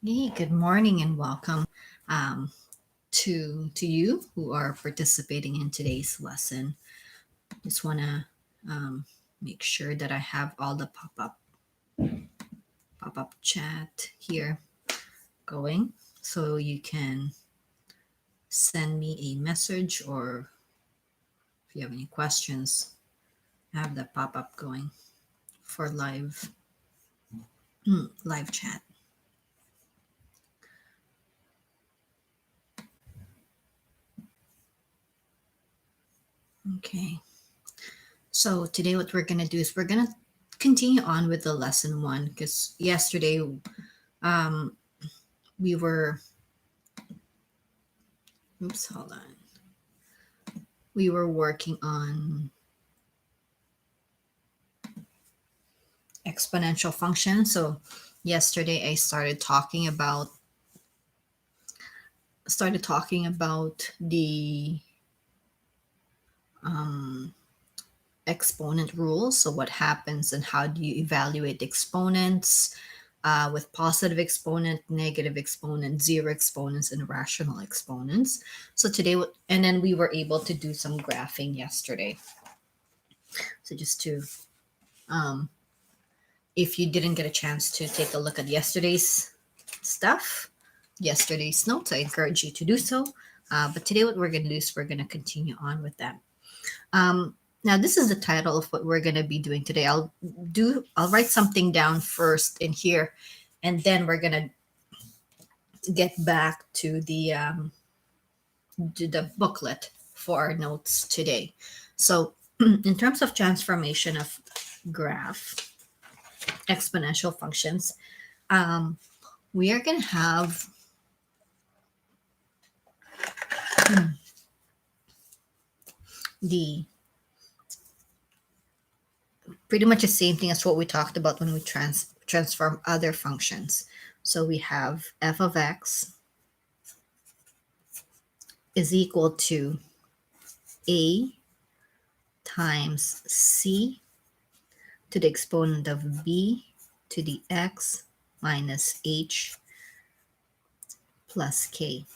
Hey, good morning and welcome um, to you who are participating in today's lesson. Just want to make sure that I have all the pop up chat here going, so you can send me a message, or if you have any questions, I have the pop up going for live chat. Okay. So today what we're going to do is we're going to continue on with the lesson one, because yesterday um, we were, oops, hold on. We were working on exponential function. So yesterday I started talking about the um, exponent rule. So what happens and how do you evaluate exponents with positive exponent, negative exponent, zero exponents, and rational exponents. So today, and then we were able to do some graphing yesterday. So just to, if you didn't get a chance to take a look at yesterday's notes, I encourage you to do so. But today, what we're going to do is we're going to continue on with that. Now, this is the title of what we're going to be doing today. I'll write something down first in here, and then we're going to get back to the booklet for our notes today. So, in terms of transformation of graph, exponential functions, we are going to have the pretty much the same thing as what we talked about when we transform other functions. So we have f of x is equal to a times c to the exponent of b to the x minus h plus k.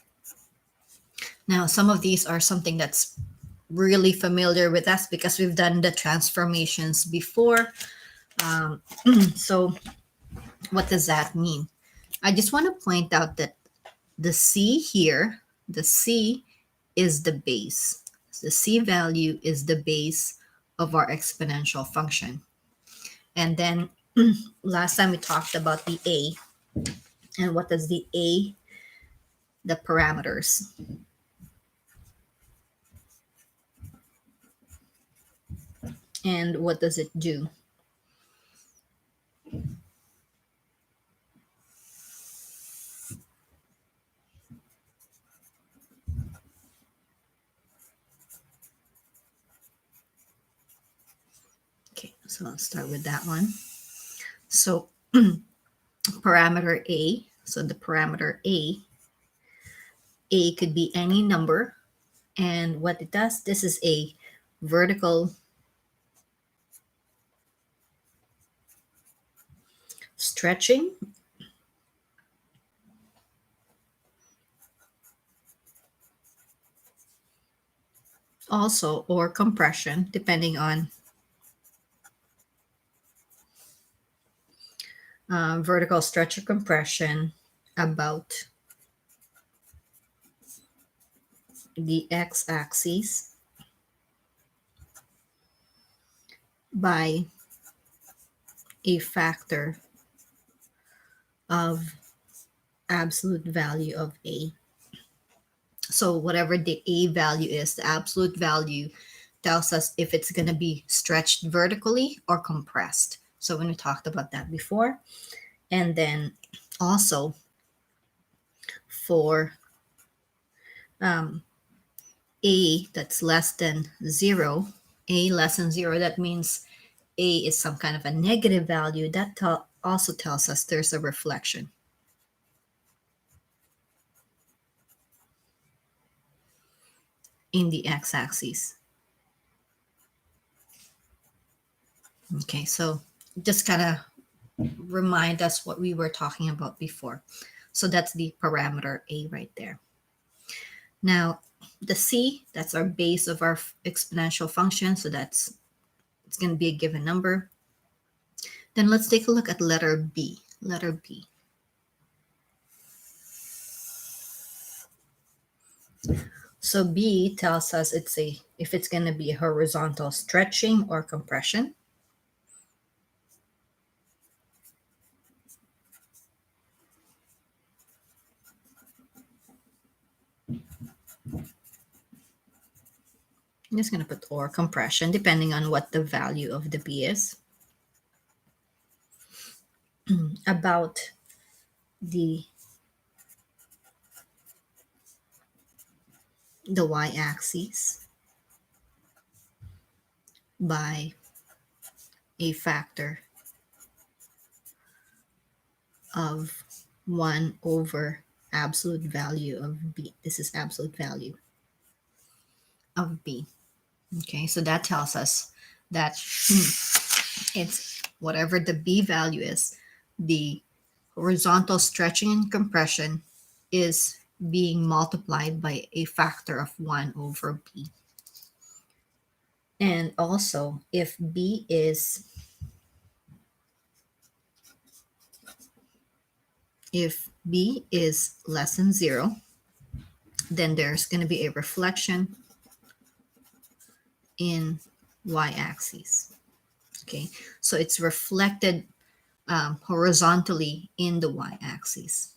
Now, some of these are something that's really familiar with us because we've done the transformations before. So what does that mean? I just want to point out that the c here, the c is the base. The c value is the base of our exponential function. And then last time we talked about the a, and what does the a, the parameters. And what does it do? Okay, so let's start with that one. So parameter a, so the parameter a could be any number. And what it does, this is a vertical stretching, also, or compression, depending on vertical stretch or compression about the x-axis by a factor of absolute value of a. So whatever the a value is, the absolute value tells us if it's going to be stretched vertically or compressed. So when we talked about that before. And then also for a that's less than 0, a less than 0, that means a is some kind of a negative value. That also tells us there's a reflection. In the x-axis. Okay, so just kind of remind us what we were talking about before. So that's the parameter A right there. Now, the C, that's our base of our exponential function. So it's going to be a given number. Then let's take a look at letter B. Letter B. So B tells us if it's going to be a horizontal stretching or compression. I'm just going to put or compression depending on what the value of the B is. About the y-axis by a factor of 1 over absolute value of B. This is absolute value of B. Okay, so that tells us that it's whatever the B value is, the horizontal stretching and compression is being multiplied by a factor of 1 over B. And also, if B is less than 0, then there's going to be a reflection in y-axis. Okay, so it's reflected horizontally in the y-axis.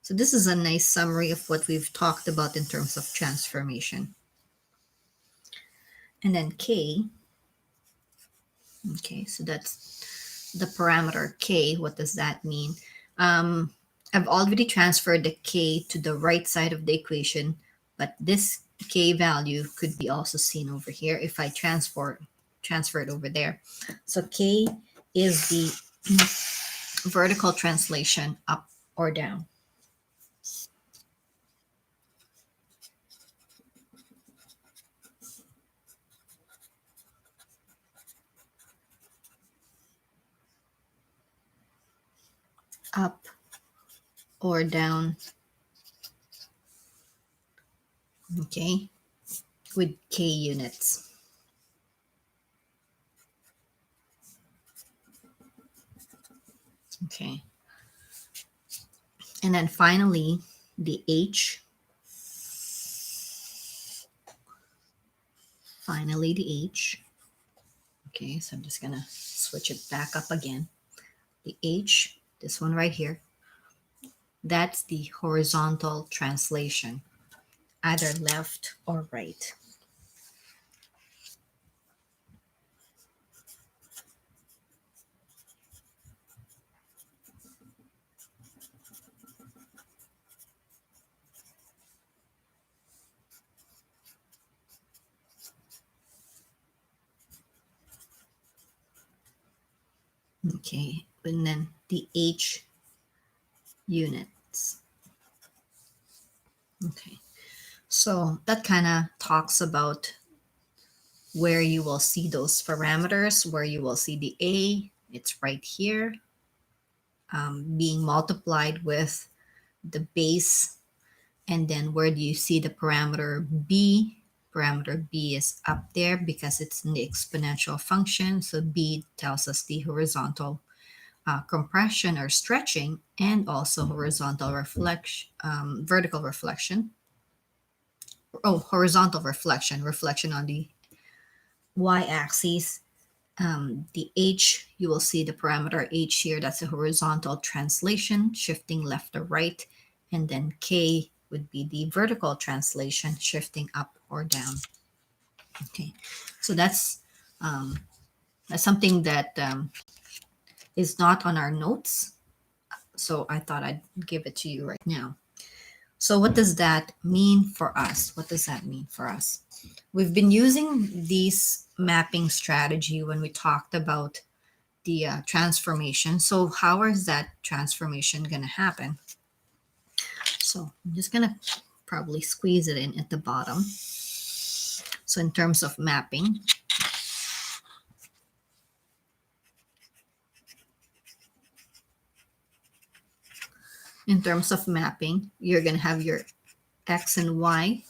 So this is a nice summary of what we've talked about in terms of transformation. And then K, okay, so that's the parameter K. What does that mean? I've already transferred the K to the right side of the equation, but this K value could be also seen over here if I transfer it over there. So K is the vertical translation up or down. Up or down, okay, with K units. Okay. And then finally, the H. Finally, the H. Okay, so I'm just going to switch it back up again. The H, this one right here, that's the horizontal translation, either left or right. Okay, and then the H units. Okay, so that kind of talks about where you will see those parameters, where you will see the A, it's right here, being multiplied with the base. And then where do you see the parameter B? Parameter B is up there because it's in the exponential function. So B tells us the horizontal compression or stretching, and also horizontal reflection, vertical reflection. Oh, horizontal reflection on the y-axis. The H, you will see the parameter H here. That's a horizontal translation, shifting left or right. And then K would be the vertical translation, shifting up or down. Okay, so that's something that is not on our notes. So I thought I'd give it to you right now. So what does that mean for us? What does that mean for us? We've been using these mapping strategy when we talked about the transformation. So how is that transformation going to happen? So I'm just going to probably squeeze it in at the bottom. So in terms of mapping, in terms of mapping, you're going to have your x and y,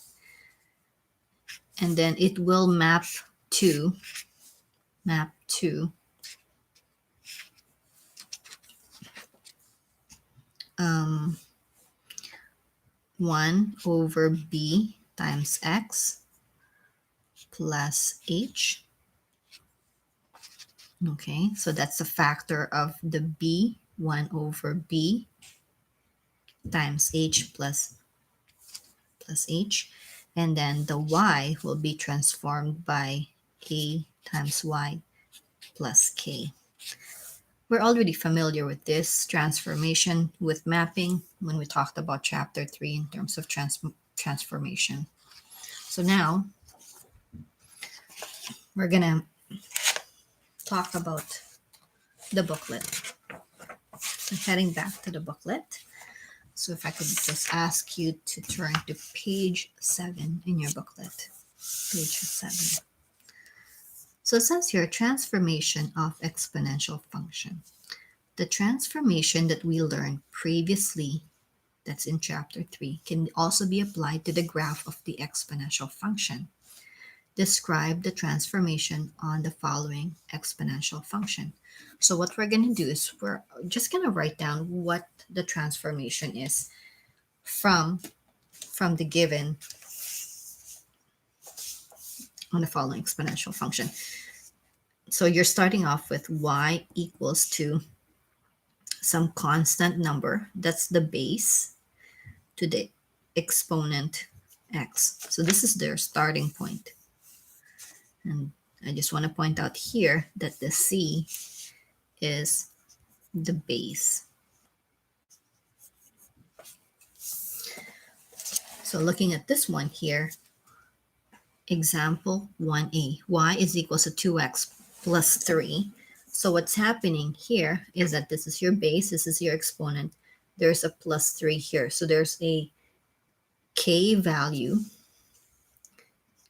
and then it will to map to um, 1 over b times x plus h. Okay, so that's a factor of the b, 1 over b times h plus h. And then the y will be transformed by a times y plus k. We're already familiar with this transformation with mapping when we talked about chapter 3 in terms of transformation. So now we're going to talk about the booklet. So heading back to the booklet. So if I could just ask you to turn to page 7 in your booklet. Page 7. So it says here, transformation of exponential function. The transformation that we learned previously, that's in chapter 3, can also be applied to the graph of the exponential function. Describe the transformation on the following exponential function. So what we're going to do is we're just going to write down what the transformation is from the given on the following exponential function. So you're starting off with y equals to some constant number, that's the base, to the exponent x. So this is their starting point. And I just want to point out here that the c is the base. So looking at this one here, example 1a, y is equals to 2x plus 3. So what's happening here is that this is your base, this is your exponent. There's a plus 3 here. So there's a k value.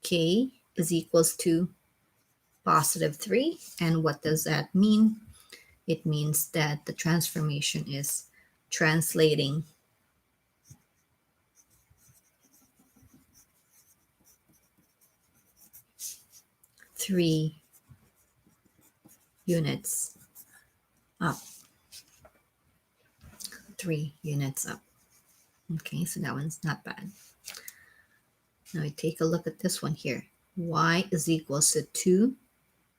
K is equals to positive 3. And what does that mean? It means that the transformation is translating three units up. 3 units up. Okay, so that one's not bad. Now we take a look at this one here. Y is equals to 2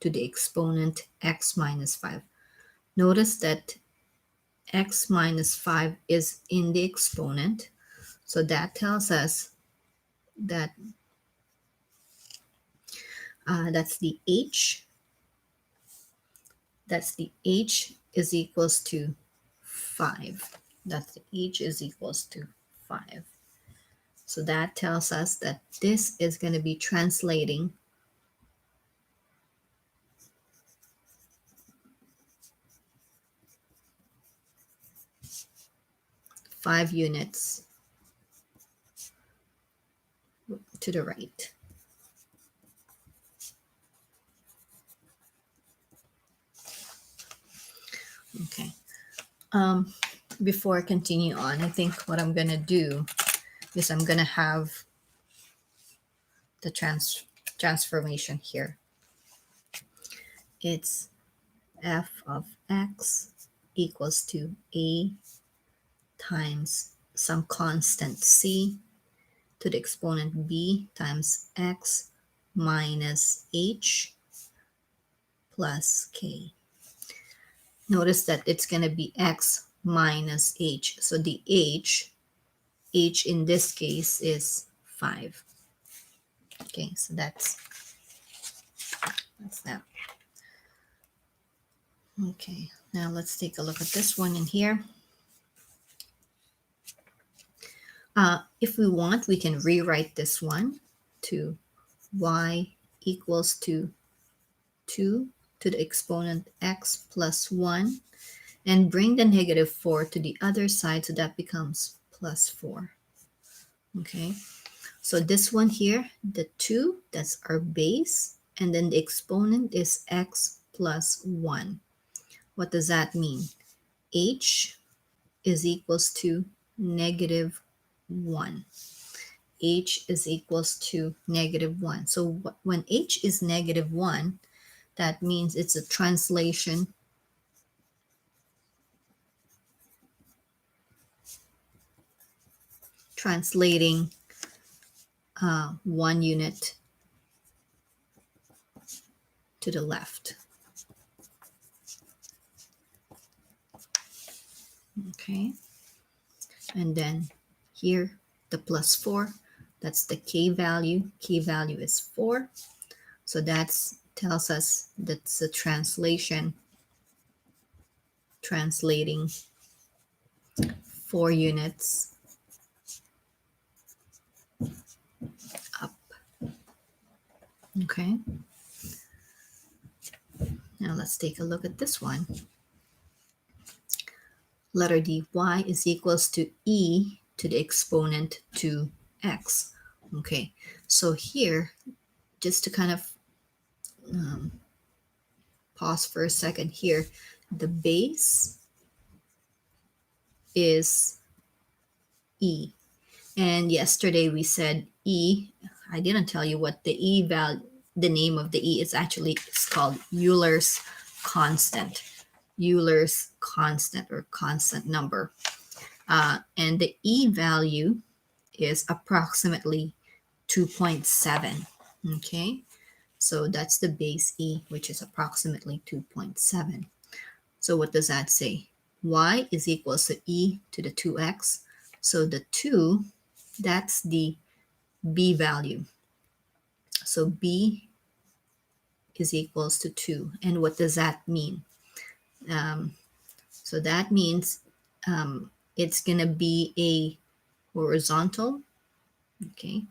to the exponent x minus 5. Notice that x minus 5 is in the exponent. So that tells us that that's the h. That's the h is equals to 5. That's the h is equals to 5. So that tells us that this is going to be translating five units to the right. Okay. Before I continue on, I think what I'm going to do is I'm going to have the transformation here. It's f of x equals to a times some constant c to the exponent b times x minus h plus k. Notice that it's going to be x minus h. So the h in this case is 5. Okay, so that's that. Okay, now let's take a look at this one in here. If we want, we can rewrite this one to y equals to 2 to the exponent x plus 1 and bring the negative 4 to the other side, so that becomes plus 4. Okay, so this one here, the 2, that's our base, and then the exponent is x plus 1. What does that mean? H is equals to negative 1. H is equals to negative 1. So when H is negative 1, that means it's a translation, translating 1 unit to the left. Okay. And then here, the plus 4, that's the K value. K value is 4. So that's tells us that's a translation, translating 4 units up. Okay. Now let's take a look at this one. Letter D, y is equals to e to the exponent 2x. Okay, so here, just to kind of pause for a second here, the base is e. And yesterday we said e, I didn't tell you what the e value, the name of the e is actually, it's called Euler's constant. Euler's constant, or constant number. And the e value is approximately 2.7. Okay, so that's the base e, which is approximately 2.7. So what does that say? Y is equals to e to the 2x. So the 2, that's the b value. So b is equals to 2. And what does that mean? So that means it's going to be a horizontal. Okay,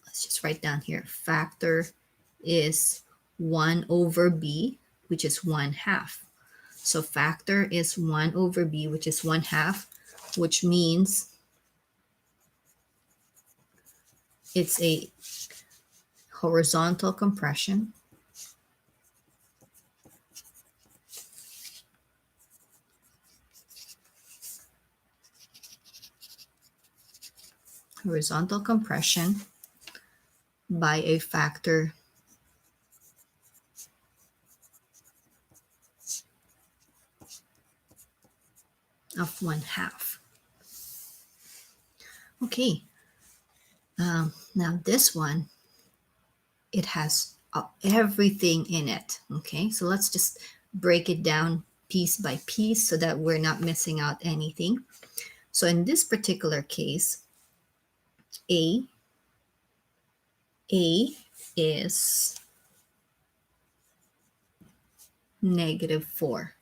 let's just write down here. Factor is 1 over b, which is 1/2. So factor is 1 over b, which is 1/2, which means it's a horizontal compression. Horizontal compression by a factor of 1/2. Okay, now this one, it has everything in it. Okay, so let's just break it down piece by piece so that we're not missing out anything. So in this particular case, A is -4.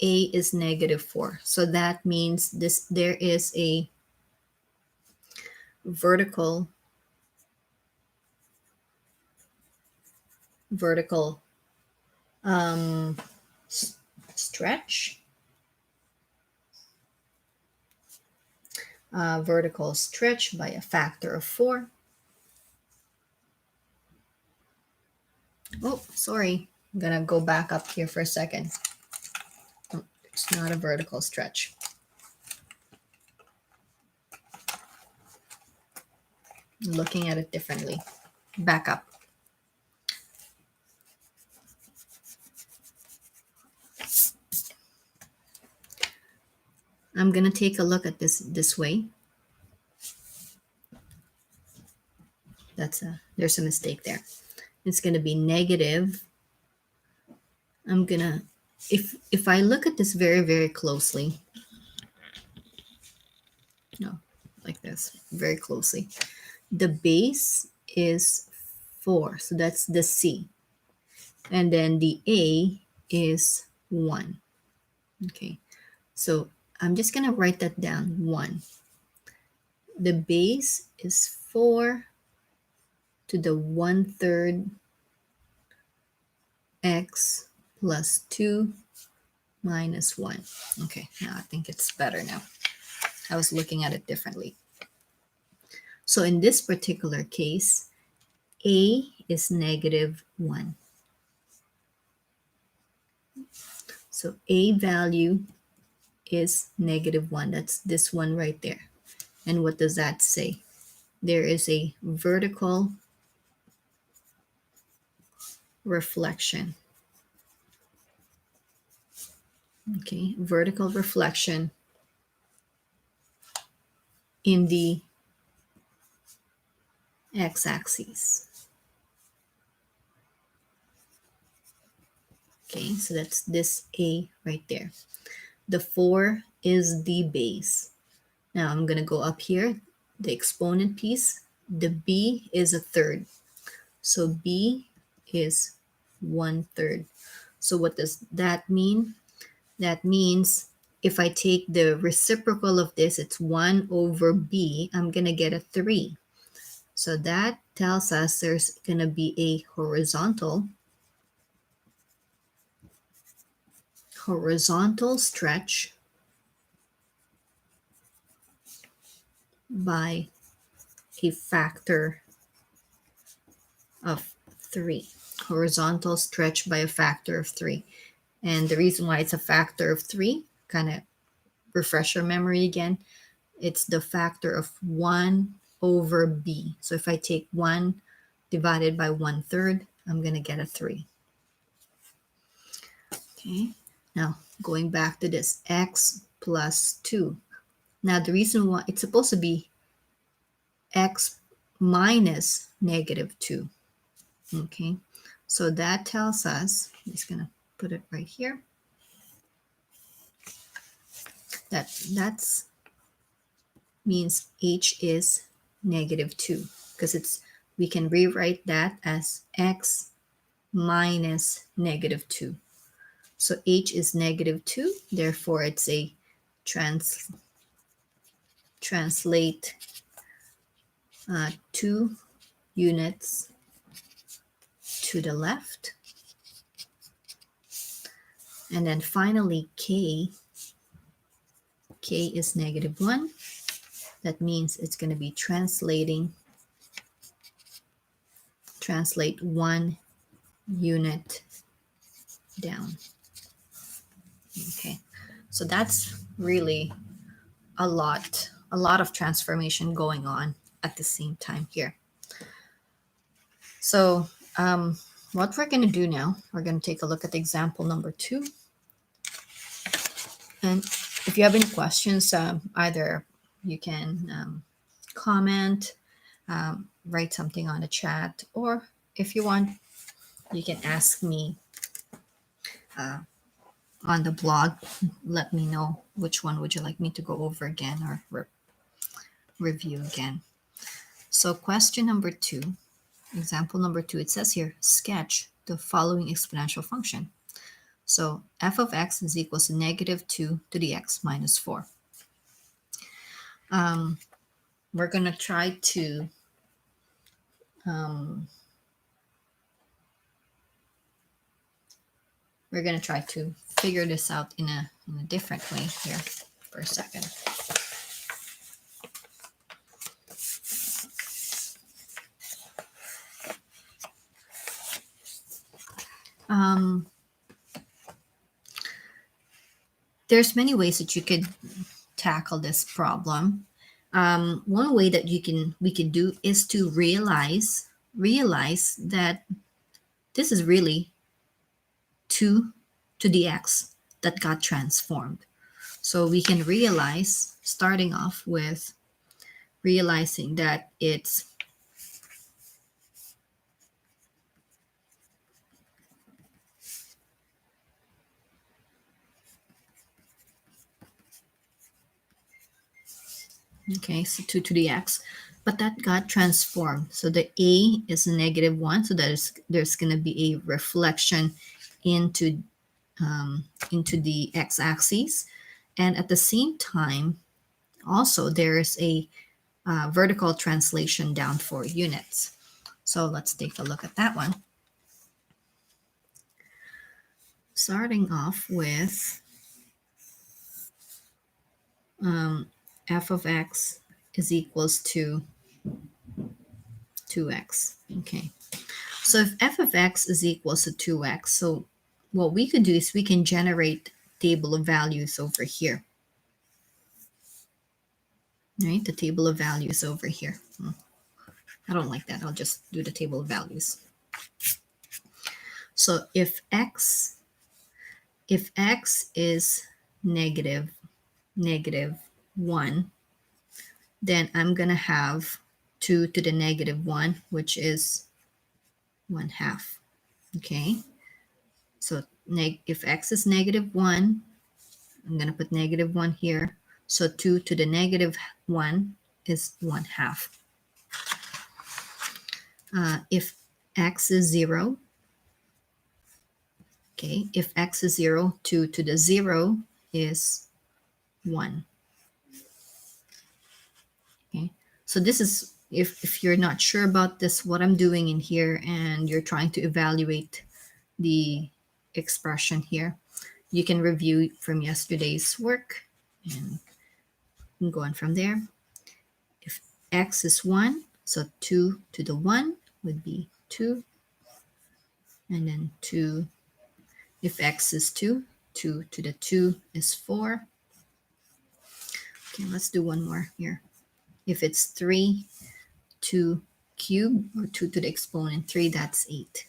A is -4. So that means there is a vertical um, stretch, vertical stretch by a factor of 4. Oh, sorry. I'm gonna go back up here for a second. Oh, it's not a vertical stretch. I'm looking at it differently. Back up. I'm gonna take a look at this way. There's a mistake there. It's gonna be negative. I'm gonna, if I look at this very, very closely, no, like this, very closely, the base is 4, so that's the C. And then the A is 1. Okay, so I'm just gonna write that down, 1. The base is 4 to the 1/3 x plus 2 minus 1. Okay, now I think it's better now. I was looking at it differently. So in this particular case, A is -1. So A value is -1. That's this one right there. And what does that say? There is a vertical reflection. Okay, vertical reflection in the x-axis. Okay, so that's this A right there. The 4 is the base. Now I'm going to go up here, the exponent piece. The B is a third. So B is 1/3. So what does that mean? That means if I take the reciprocal of this, it's 1 over B, I'm going to get a 3. So that tells us there's going to be a horizontal stretch by a factor of 3. Horizontal stretch by a factor of 3. And the reason why it's a factor of 3, kind of refresh your memory again, it's the factor of 1 over B. So if I take 1 divided by 1/3, I'm going to get a 3. Okay, now going back to this x plus 2. Now the reason why it's supposed to be x minus -2. Okay, so that tells us, I'm just going to put it right here, that's means h is -2 because it's we can rewrite that as x minus -2. So h is -2, therefore it's a translate 2 units to the left. And then finally k is -1. That means it's going to be translate 1 unit down. Okay, so that's really a lot of transformation going on at the same time here. So what we're going to do now, we're going to take a look at example number 2. And if you have any questions, either you can comment, write something on the chat, or if you want, you can ask me on the blog. Let me know which one would you like me to go over again or review again. So question number 2, example number 2, it says here, sketch the following exponential function. So f of x is equals to -2 to the x minus 4. We're going to try to figure this out in a different way here for a second. There's many ways that you could tackle this problem. One way that we could do is to realize that this is really 2 to the x that got transformed. So we can realize, starting off with realizing that it's okay, so 2 to the x, but that got transformed. So the a is -1, so there's going to be a reflection into the x-axis, and at the same time, also there's a vertical translation down 4 units. So let's take a look at that one. Starting off with f of x is equals to 2x. Okay, so if f of x is equals to 2x, so what we could do is we can generate table of values over here. right? The table of values over here. I don't like that. I'll just do the table of values. So if x is negative 1, then I'm going to have 2 to the negative 1, which is 1/2. Okay, so if x is negative 1, I'm going to put negative 1 here. So 2 to the negative 1 is 1/2. If x is 0, okay, if x is 0, 2 to the 0 is 1. Okay, so this is, if you're not sure about this, what I'm doing in here, and you're trying to evaluate the expression here, you can review from yesterday's work and go on from there. If x is 1, so 2 to the 1 would be 2, and then 2. If x is 2, 2 to the 2 is 4. Okay, let's do one more here. If it's 3, 2 cubed, or 2 to the exponent 3, that's 8.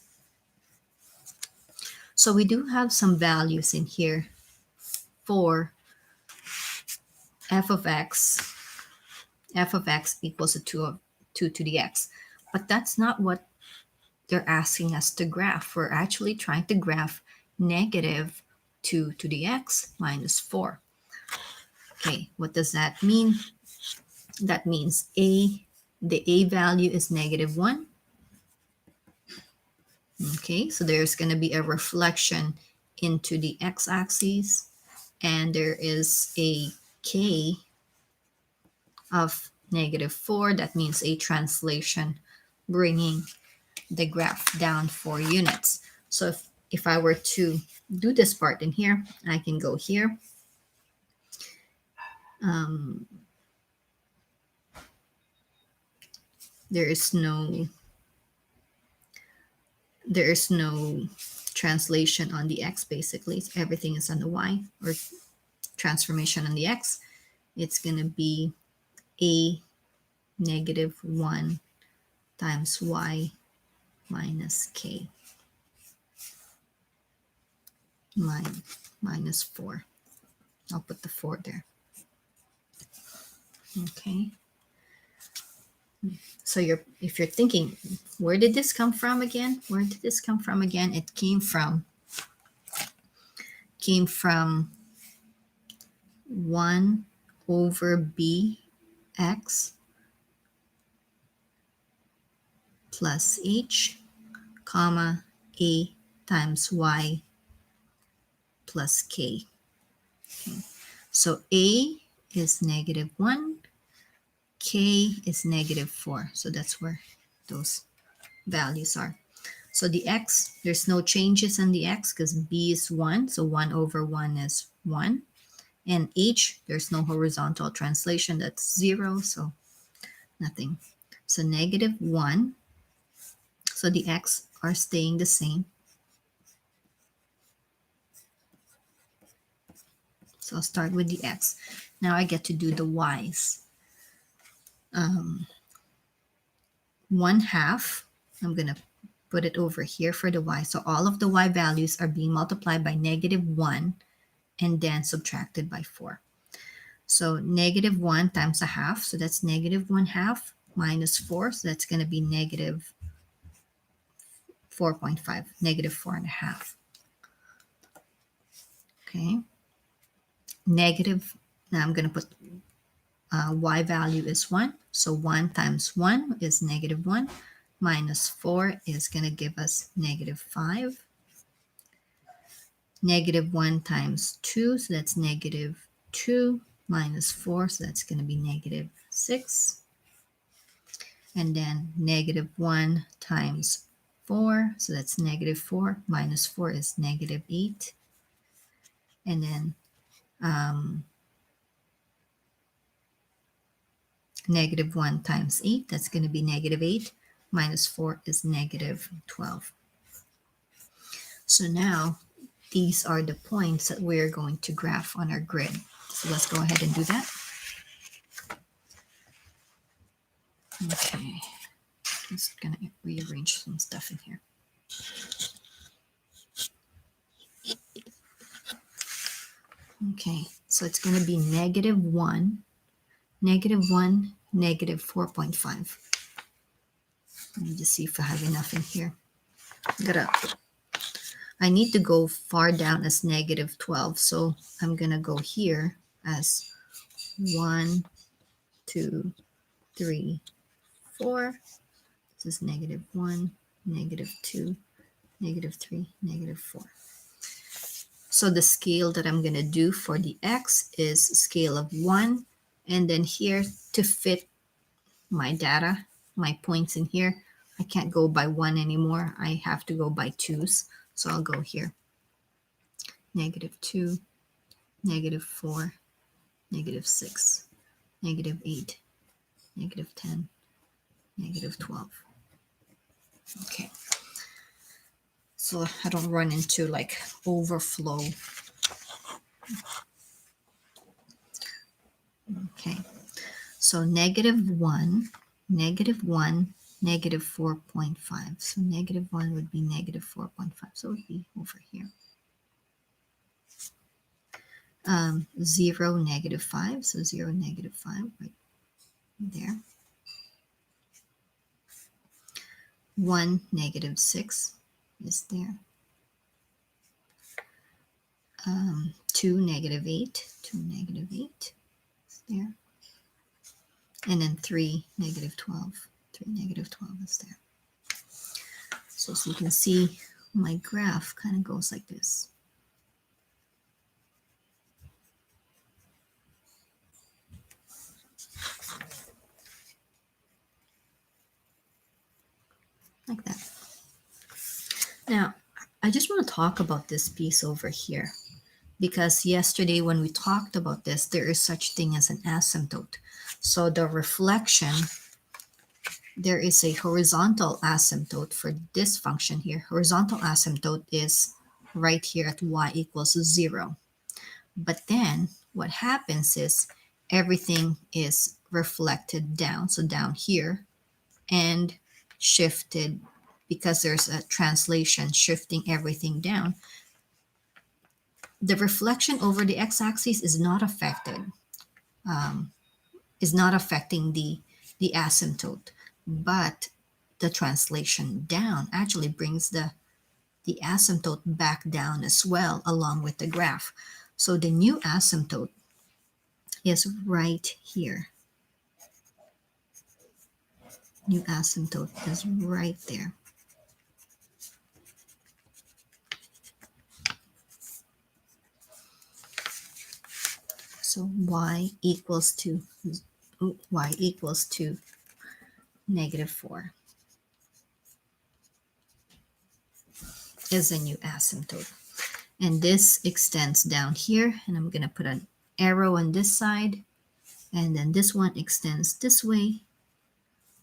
So we do have some values in here for f of x equals to 2 to the x. But that's not what they're asking us to graph. We're actually trying to graph negative 2 to the x minus 4. Okay, what does that mean? That means the a value is negative 1. Okay, so there's going to be a reflection into the x-axis, and there is a k of negative 4. That means a translation, bringing the graph down 4 units. So if I were to do this part in here, I can go here. There is no translation on the x, basically. Everything is on the y, or transformation on the x. It's going to be a negative 1 times y minus k minus 4. I'll put the 4 there. Okay. So if you're thinking, where did this come from again? Where did this come from again? It came from 1 over bx plus h, comma, a times y plus k. Okay. So a is negative 1, k is negative 4. So that's where those values are. So the x, there's no changes in the x because b is 1. So 1 over 1 is 1. And h, there's no horizontal translation. That's 0. So nothing. So negative 1. So the x are staying the same. So I'll start with the x. Now I get to do the y's. 1/2. I'm going to put it over here for the y. So all of the y values are being multiplied by negative 1 and then subtracted by 4. So negative 1 times 1/2. So that's negative 1/2 minus 4. So that's going to be negative 4.5, negative 4.5. Okay. Negative, now I'm going to put y value is 1. So 1 times 1 is negative 1. Minus 4 is going to give us negative 5. Negative 1 times 2, so that's negative 2. Minus 4, so that's going to be negative 6. And then negative 1 times 4, so that's negative 4. Minus 4 is negative 8. And then negative 1 times 8, that's going to be negative 8. Minus 4 is negative 12. So now these are the points that we're going to graph on our grid. So let's go ahead and do that. Okay, I'm just gonna rearrange some stuff in here. Okay, so it's gonna be -1, -1, -4.5. Let me just see if I have enough in here. I need to go far down as -12, so I'm gonna go here as 1, 2, 3, 4. This is -1, -2, -3, -4. So the scale that I'm gonna do for the x is scale of 1, and then here to fit my data, my points in here, I can't go by 1 anymore. I have to go by 2s. So I'll go here. -2, -4, -6, -8, -10, -12. Okay. So I don't run into like overflow. Okay. So -1, -1, -4.5. So -1 would be -4.5. So it would be over here. 0, -5. So 0, -5 right there. 1, -6 is there. 2, -8. 2, -8 is there. And then 3, -12. 3, -12 is there. So as you can see, my graph kind of goes like this. Like that. Now, I just want to talk about this piece over here, because yesterday when we talked about this, there is such thing as an asymptote. So the reflection, there is a horizontal asymptote for this function here. Horizontal asymptote is right here at y equals 0. But then what happens is everything is reflected down, so down here, and shifted because there's a translation shifting everything down. The reflection over the x-axis is not affected, is not affecting the asymptote, but the translation down actually brings the asymptote back down as well along with the graph. So the new asymptote is right here. New asymptote is right there. So y equals to -4 is a new asymptote. And this extends down here, and I'm going to put an arrow on this side, and then this one extends this way.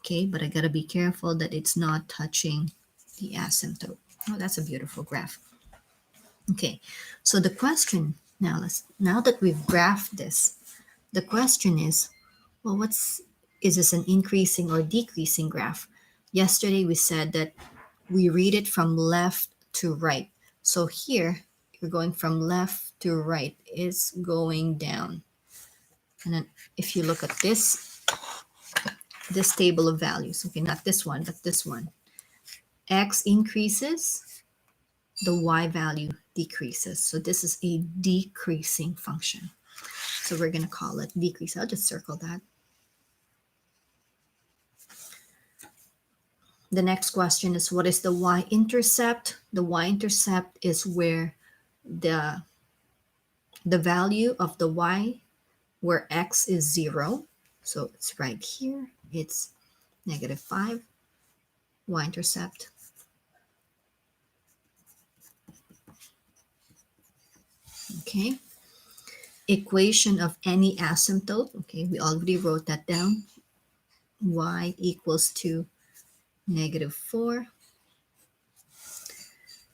Okay, but I got to be careful that it's not touching the asymptote. Oh, that's a beautiful graph. Okay, so the question now that we've graphed this, the question is, well, is this an increasing or decreasing graph? Yesterday we said that we read it from left to right. So here you're going from left to right. It's going down. And then if you look at this table of values, okay, not this one, but this one, x increases, the y value decreases. So this is a decreasing function. So we're going to call it decrease. I'll just circle that. The next question is, what is the y-intercept? The y-intercept is where the value of the y, where x is 0. So it's right here. It's -5, y-intercept. Okay. Equation of any asymptote. Okay, we already wrote that down. Y equals to -4.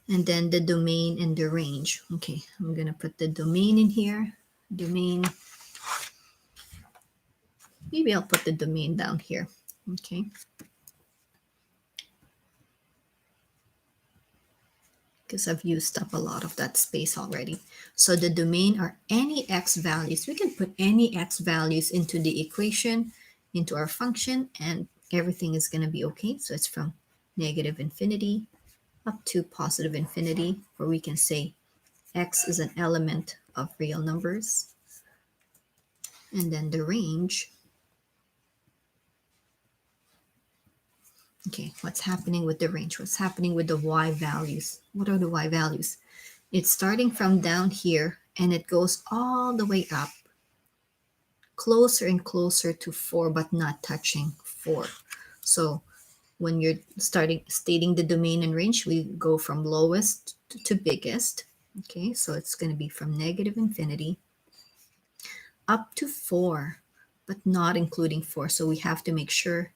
And then the domain and the range. Okay, I'm going to put the domain in here. Domain. Maybe I'll put the domain down here. Okay. Because I've used up a lot of that space already. So the domain are any x values. We can put any x values into the equation, into our function, and everything is going to be okay. So it's from negative infinity up to positive infinity, or we can say x is an element of real numbers. And then the range. Okay, what's happening with the range? What's happening with the y values? What are the y values? It's starting from down here and it goes all the way up, closer and closer to 4, but not touching 4. So when you're starting stating the domain and range, we go from lowest to biggest. Okay, so it's going to be from negative infinity up to 4, but not including 4. So we have to make sure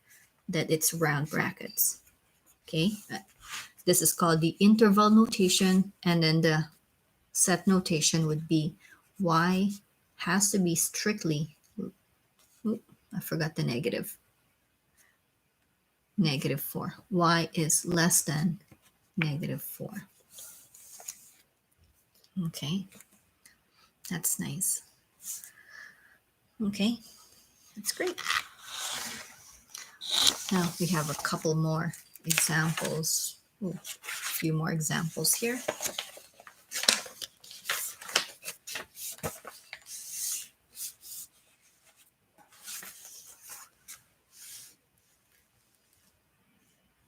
that it's round brackets. Okay, this is called the interval notation, and then the set notation would be y has to be strictly, I forgot the negative, -4. Y is less than -4. Okay, that's nice. Okay, that's great. Now we have a couple more examples. Ooh, a few more examples here.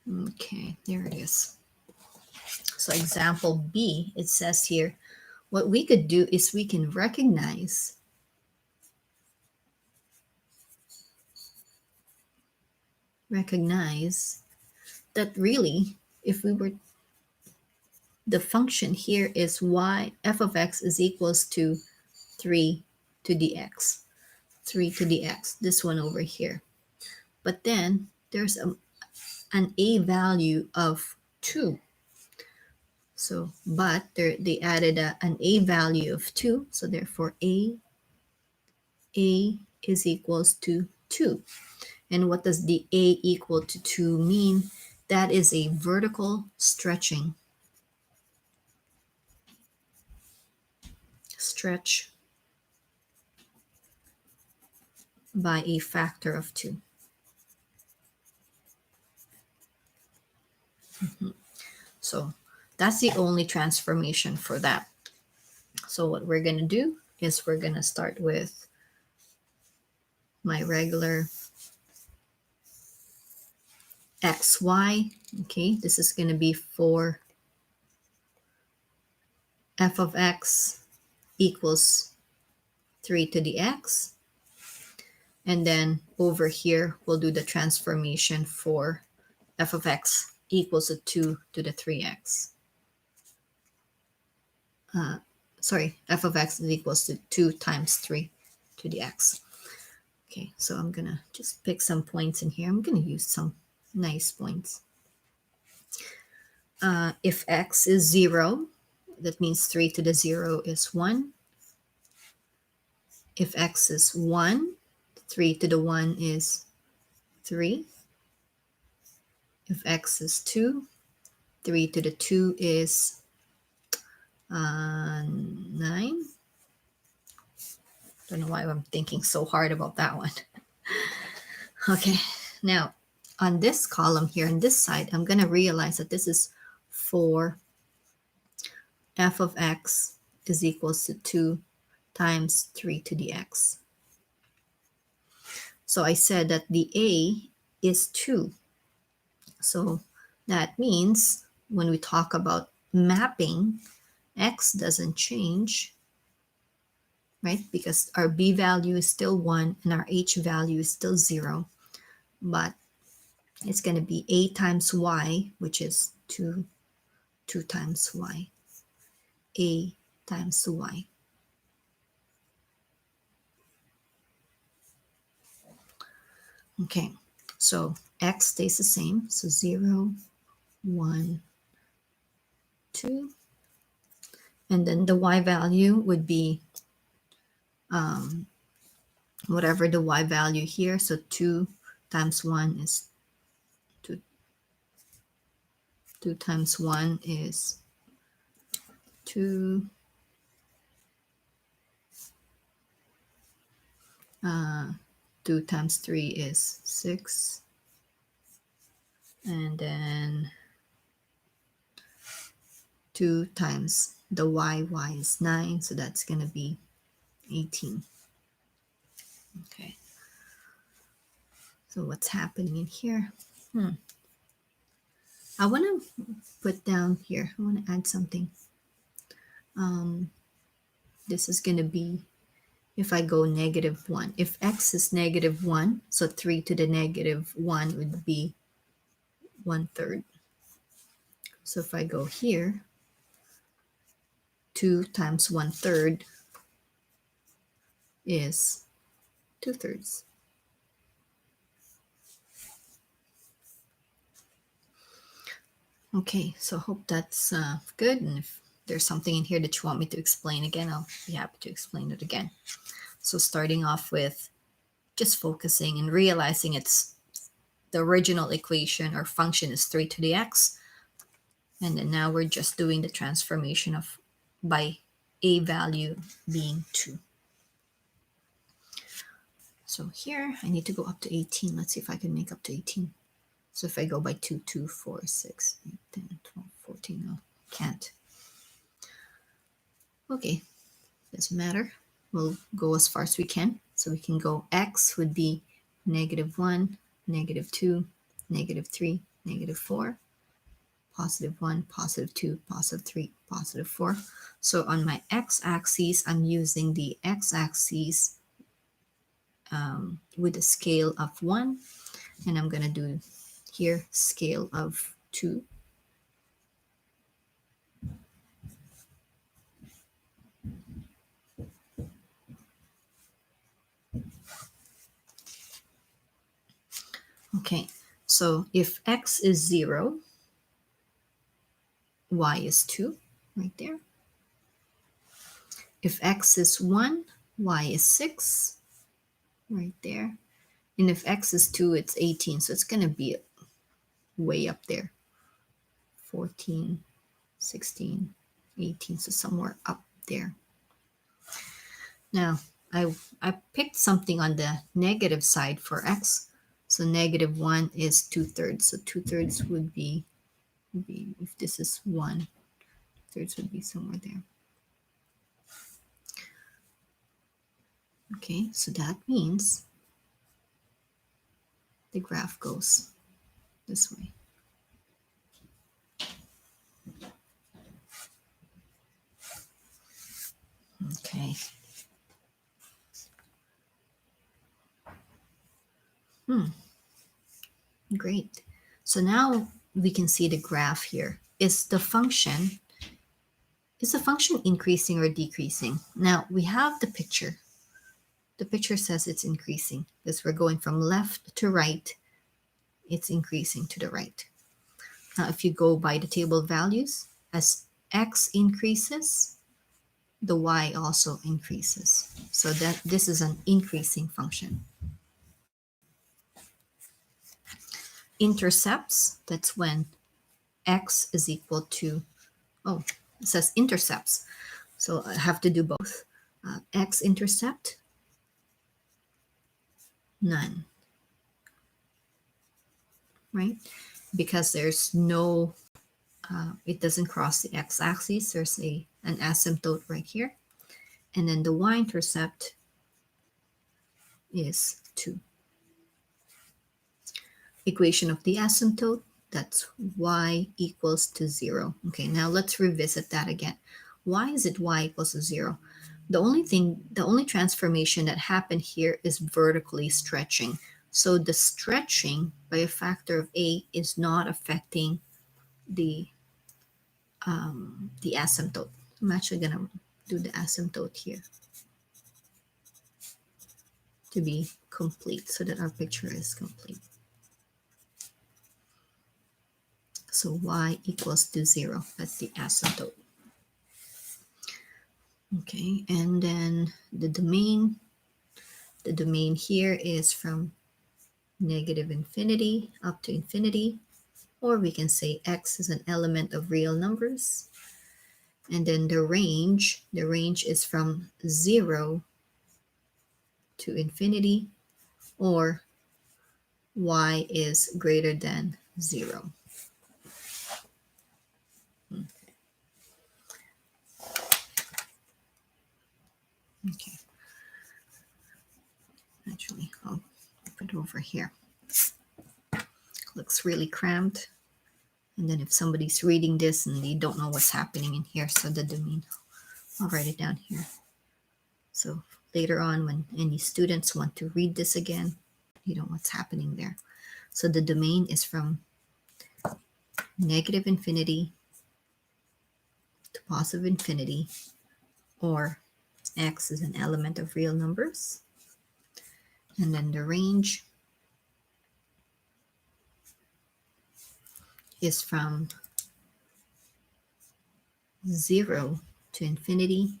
Okay, there it is. So example B, it says here, what we could do is we can recognize that really, if we were, the function here is y, f of x is equals to 3 to the x, 3 to the x, this one over here. But then there's an a value of 2. So, but they added an a value of 2, so therefore a is equals to 2. And what does the a equal to 2 mean? That is a vertical stretch by a factor of 2. So that's the only transformation for that. So what we're going to do is we're going to start with my regular xy. Okay, this is going to be for f of x equals 3 to the x. And then over here, we'll do the transformation for f of x equals to 2 to the 3x. Sorry, f of x is equals to 2 times 3 to the x. Okay, so I'm going to just pick some points in here. I'm going to use some nice points. If x is 0, that means 3 to the 0 is 1. If x is 1, 3 to the 1 is 3. If x is 2, 3 to the 2 is 9. Don't know why I'm thinking so hard about that one. Okay, now on this column here, on this side, I'm going to realize that this is for f of x is equals to 2 times 3 to the x. So I said that the a is 2. So that means when we talk about mapping, x doesn't change, right? Because our b value is still 1 and our h value is still 0. But it's going to be a times y, which is 2 times y. A times y. Okay, so x stays the same. So 0, 1, 2. And then the y value would be whatever the y value here. So 2 times 1 is 2. 2 times 1 is 2. 2 times 3 is 6. And then 2 times the y is 9. So that's going to be 18. Okay. So what's happening in here? I want to put down here. I want to add something. This is going to be, if I go -1. If x is -1, so 3 to the -1 would be 1/3. So if I go here, 2 times 1/3 is 2/3. Okay, so hope that's good. And if there's something in here that you want me to explain again, I'll be happy to explain it again. So starting off with just focusing and realizing it's the original equation or function is 3 to the x. And then now we're just doing the transformation of by a value being 2. So here I need to go up to 18. Let's see if I can make up to 18. So if I go by 2, 2, 4, 6, 8, 10, 12, 14, no, can't. Okay, doesn't matter. We'll go as far as we can. So we can go x would be -1, -2, -3, -4, +1, +2, +3, +4. So on my x-axis, I'm using the x-axis with a scale of 1. And I'm going to do here scale of 2. Okay, so if x is 0, y is 2, right there. If x is 1, y is 6, right there. And if x is 2, it's 18, so it's going to be way up there. 14, 16, 18, so somewhere up there. Now, I picked something on the negative side for x. So -1 is 2/3. So 2/3 would be if this is 1, 2/3 would be somewhere there. Okay, so that means the graph goes this way. Okay. Great. So now we can see the graph here. Is the function increasing or decreasing? Now we have the picture. The picture says it's increasing because we're going from left to right. It's increasing to the right. Now if you go by the table values, as x increases, the y also increases. So that this is an increasing function. Intercepts, that's when x is equal to, oh, it says intercepts. So I have to do both. X-intercept, none, right? Because there's no, it doesn't cross the x-axis. There's an asymptote right here. And then the y-intercept is 2. Equation of the asymptote, that's y equals to 0. Okay, now let's revisit that again. Why is it y equals to 0? The only transformation that happened here is vertically stretching. So the stretching by a factor of 8 is not affecting the asymptote. I'm actually going to do the asymptote here to be complete so that our picture is complete. So y equals to 0. That's the asymptote. Okay, and then the domain here is from negative infinity up to infinity, or we can say x is an element of real numbers. And then the range is from 0 to infinity, or y is greater than 0. Okay, actually, I'll put it over here. Looks really cramped. And then if somebody's reading this and they don't know what's happening in here, so the domain, I'll write it down here. So later on, when any students want to read this again, you know what's happening there. So the domain is from negative infinity to positive infinity, or x is an element of real numbers. And then the range is from 0 to infinity,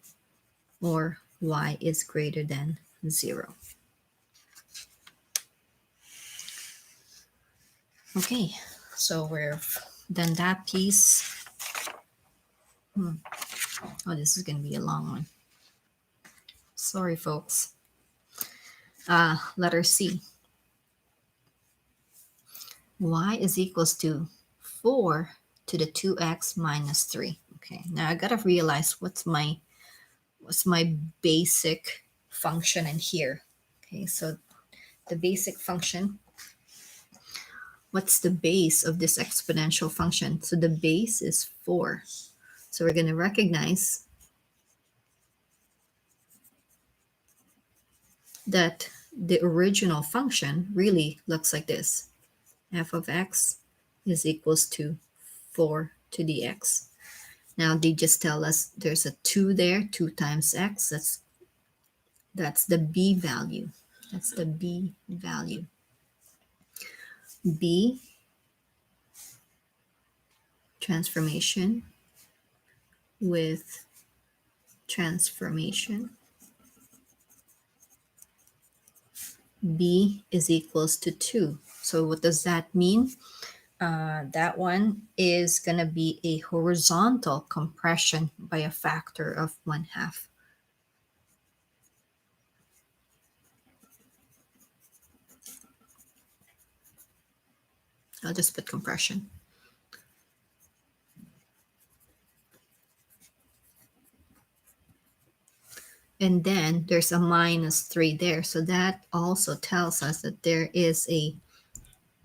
or y is greater than 0. Okay, so we've done that piece. Oh, this is going to be a long one. Sorry, folks. Letter C. Y is equals to 4 to the 2x minus 3. Okay, now I gotta realize what's my basic function in here. Okay, so the basic function, what's the base of this exponential function? So the base is 4. So we're gonna recognize that the original function really looks like this. F of x is equals to 4 to the x. Now they just tell us there's a 2 there, 2 times x. That's the b value. That's the b value. B transformation with transformation. B is equals to 2. So what does that mean? That one is going to be a horizontal compression by a factor of 1/2. I'll just put compression. And then there's a minus 3 there. So that also tells us that there is a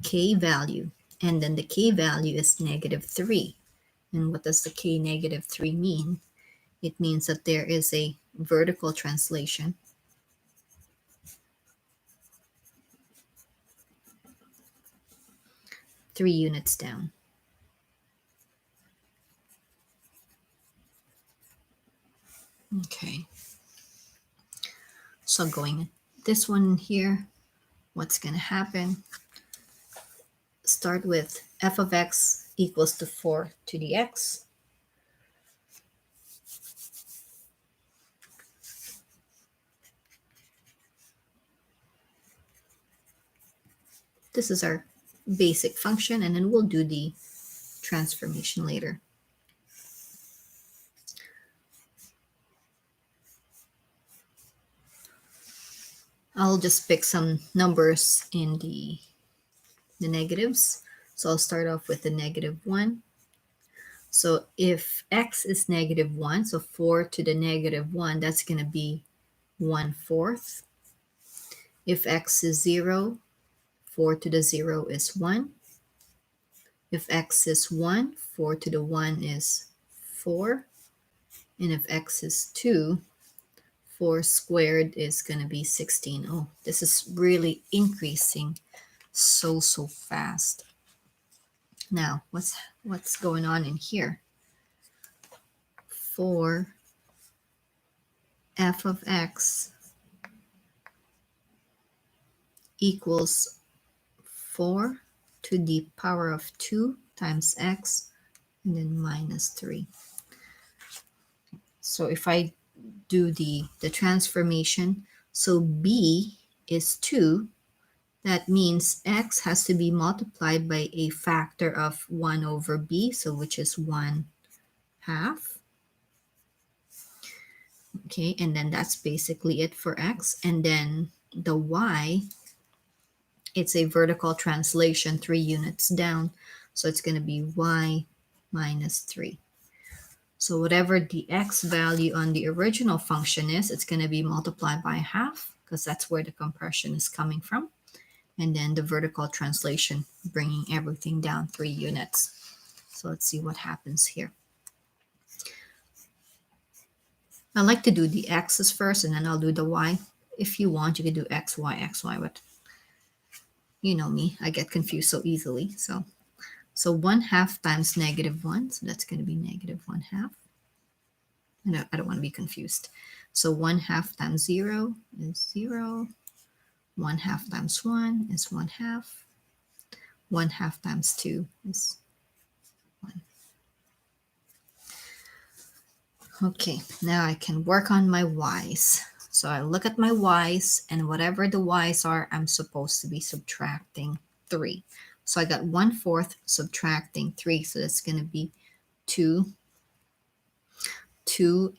k value. And then the k value is negative 3. And what does the k negative 3 mean? It means that there is a vertical translation. 3 units down. Okay. So going this one here, what's going to happen? Start with f of x equals to 4 to the x. This is our basic function, and then we'll do the transformation later. I'll just pick some numbers in the negatives. So I'll start off with the negative 1. So if x is negative 1, so 4 to the negative 1, that's going to be 1/4. If x is 0, 4 to the 0 is 1. If x is 1, 4 to the 1 is 4. And if x is 2, 4 squared is going to be 16. Oh, this is really increasing so fast. Now, what's going on in here? 4 f of x equals 4 to the power of 2 times x, and then minus 3. So if I do the transformation, so b is 2, That means x has to be multiplied by a factor of 1 over b, so which is 1 half. Okay, and then that's basically it for x. And then the y, it's a vertical translation 3 units down. So it's going to be y minus 3. So whatever the x value on the original function is, it's going to be multiplied by half because that's where the compression is coming from. And then the vertical translation, bringing everything down 3 units. So let's see what happens here. I like to do the x's first and then I'll do the y. If you want, you can do x, y, but you know me, I get confused so easily. So 1 half times negative 1, so that's going to be negative 1 half. I don't want to be confused. So 1 half times 0 is 0. 1 half times 1 is 1 half. 1 half times 2 is 1. Okay, now I can work on my y's. So I look at my y's, and whatever the y's are, I'm supposed to be subtracting 3. So I got 1/4 subtracting 3, so that's going to be 2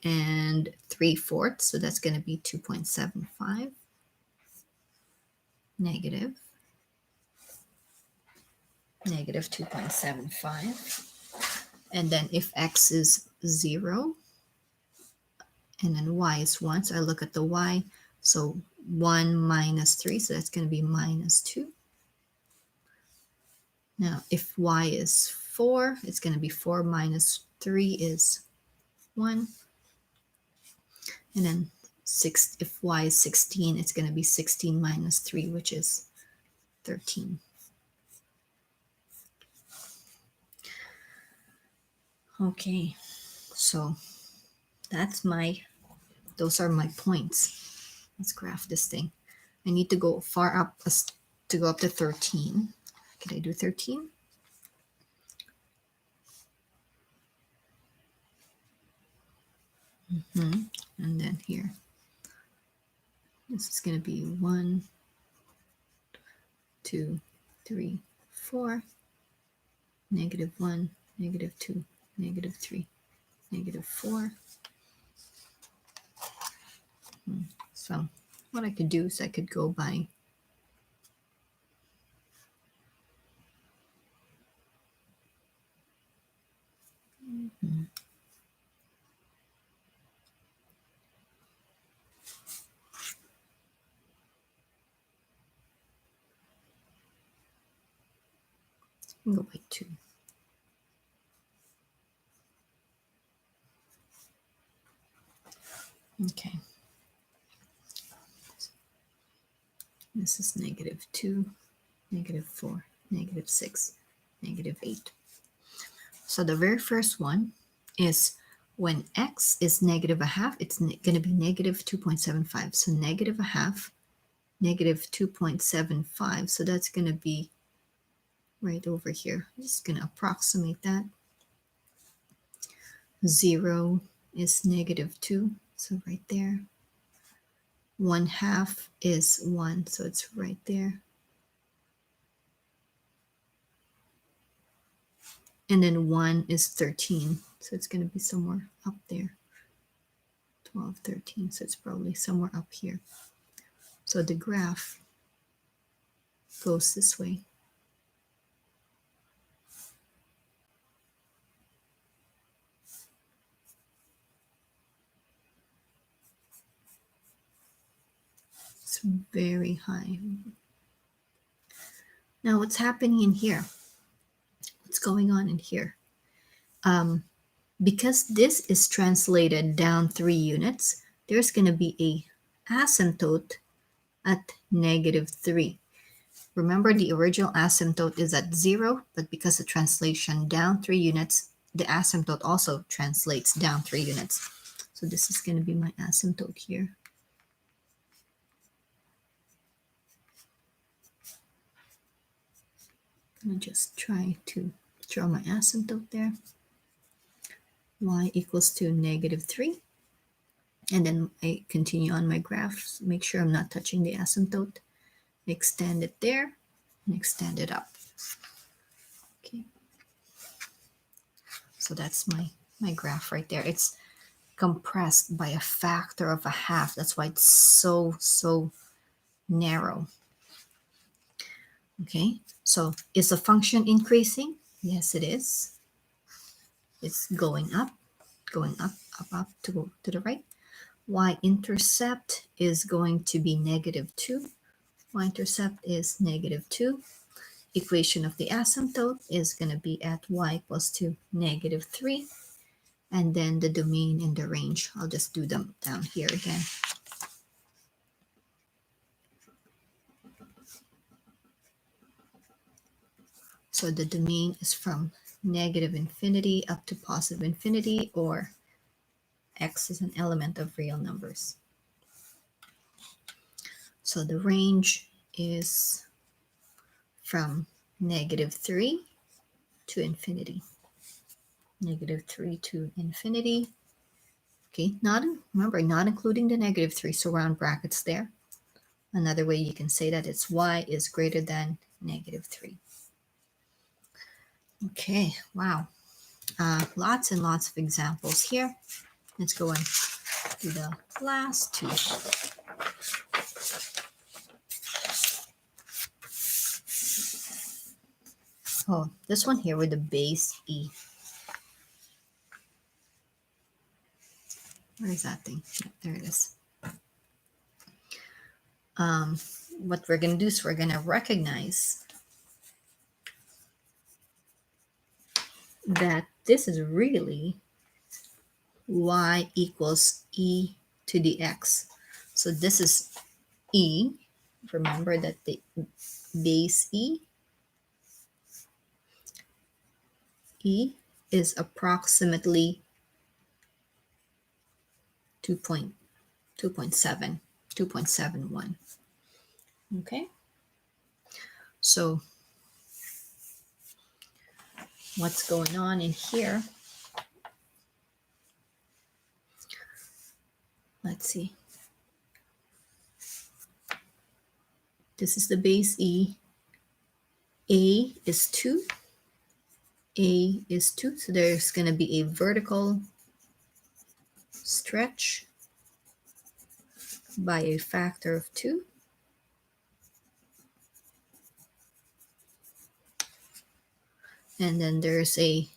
and 3/4, so that's going to be 2.75 negative 2.75. And then if x is 0 and then y is 1, so I look at the y, so 1 minus 3, so that's going to be minus 2. Now if y is 4, it's going to be 4 minus 3 is 1. And then if y is 16, it's going to be 16 minus 3, which is 13. Okay, so those are my points. Let's graph this thing. I need to go far up to go up to 13. Can I do 13? And then here, this is going to be 1, 2, 3, 4, negative 1, negative 2, negative 3, negative 4. So what I could do is I could go by go by 2. Okay. This is negative 2, negative 4, negative 6, negative 8. So the very first one is when x is negative a half, it's going to be negative 2.75. So negative a half, negative 2.75. So that's going to be right over here. I'm just going to approximate that. 0 is negative 2. So right there. 1 half is 1. So it's right there. And then 1 is 13. So it's going to be somewhere up there. 12, 13. So it's probably somewhere up here. So the graph goes this way. It's very high. Now what's happening in here? What's going on in here? Because this is translated down 3 units, there's going to be a asymptote at negative 3. Remember, the original asymptote is at 0, but because the translation down 3 units, the asymptote also translates down 3 units. So this is going to be my asymptote here. I'm going to just try to draw my asymptote there. Y equals to negative 3. And then I continue on my graph, make sure I'm not touching the asymptote. extend it there, and extend it up. Okay, so that's my graph right there. It's compressed by a factor of a half. That's why it's so narrow. Okay, so is the function increasing? Yes, it is. It's going up, up to the right. Y-intercept is going to be -2. Y-intercept is -2. Equation of the asymptote is going to be at y equals to -3. And then the domain and the range, I'll just do them down here again. So the domain is from -infinity up to +infinity, or x is an element of real numbers. So the range is from -3 to infinity. -3 to infinity. Okay, remember, not including the -3, so round brackets there. Another way you can say that it's y is greater than -3. Okay, wow. Lots and lots of examples here. Let's go and do the last two. Oh, this one here with the base e. Where is that thing? Yeah, there it is. What we're going to do is we're going to recognize that this is really y equals e to the x. So this is e. Remember that the base e is approximately 2.7, 2.71. Okay, so what's going on in here? Let's see. This is the base e. A is 2. A is 2, so there's going to be a vertical stretch by a factor of 2. And then there's a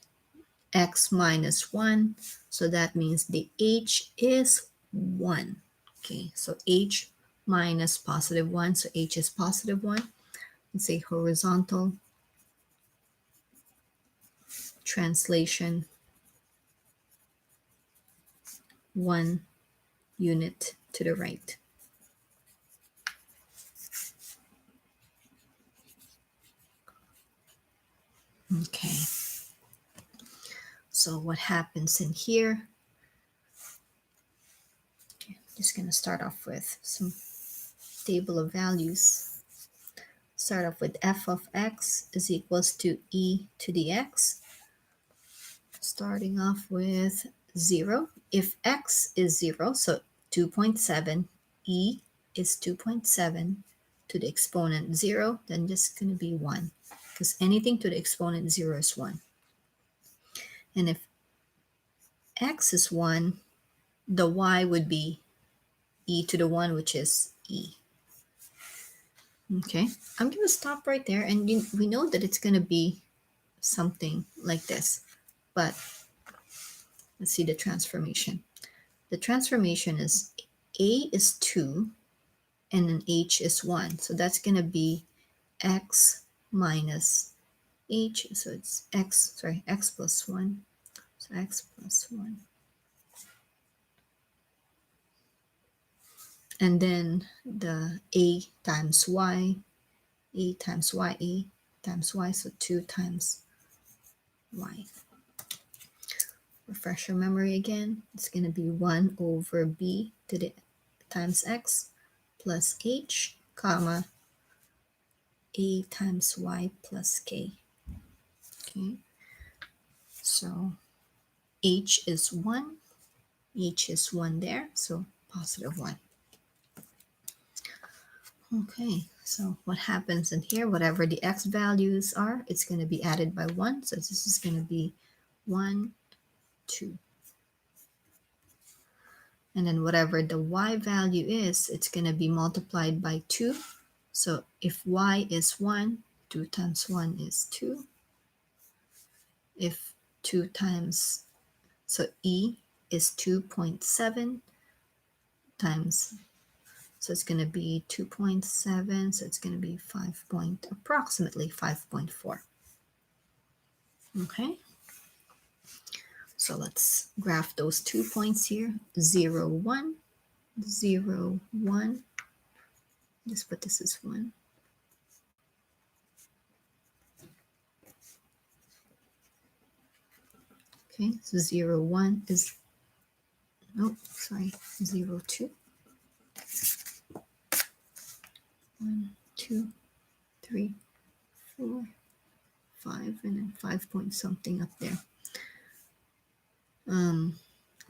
x minus 1, so that means the h is 1. Okay, so h minus +1, so h is +1. Let's say horizontal translation 1 unit to the right. Okay, so what happens in here? Okay, I'm just going to start off with some table of values. Start off with f of x is equals to e to the x. Starting off with 0. If x is 0, so 2.7, e is 2.7 to the exponent 0, then just going to be 1, because anything to the exponent 0 is 1. And if x is 1, the y would be e to the 1, which is e. Okay, I'm going to stop right there, and we know that it's going to be something like this, but let's see the transformation. The transformation is a is 2 and then h is 1, so that's going to be x minus h, so it's x plus 1, so x plus 1. And then the a times y, a times y, a times y, so 2 times y. Refresh your memory again. It's going to be 1 over b to the times x plus h, comma, a times y plus k. Okay, so h is 1, h is 1 there, so +1. Okay, So what happens in here, whatever the x values are, it's going to be added by 1. So this is going to be 1, 2. And then whatever the y value is, it's going to be multiplied by 2. So if y is 1, 2 times 1 is 2. If 2 times, so e is 2.7 times, so it's going to be 2.7, so it's going to be approximately 5.4. Okay, so let's graph those 2 points here, 0, 1, 0, 1. Just put this as 1. Okay, so 0, 1 is, oh, sorry, 0, 2. 1, 2, 3, 4, 5, and then 5 point something up there.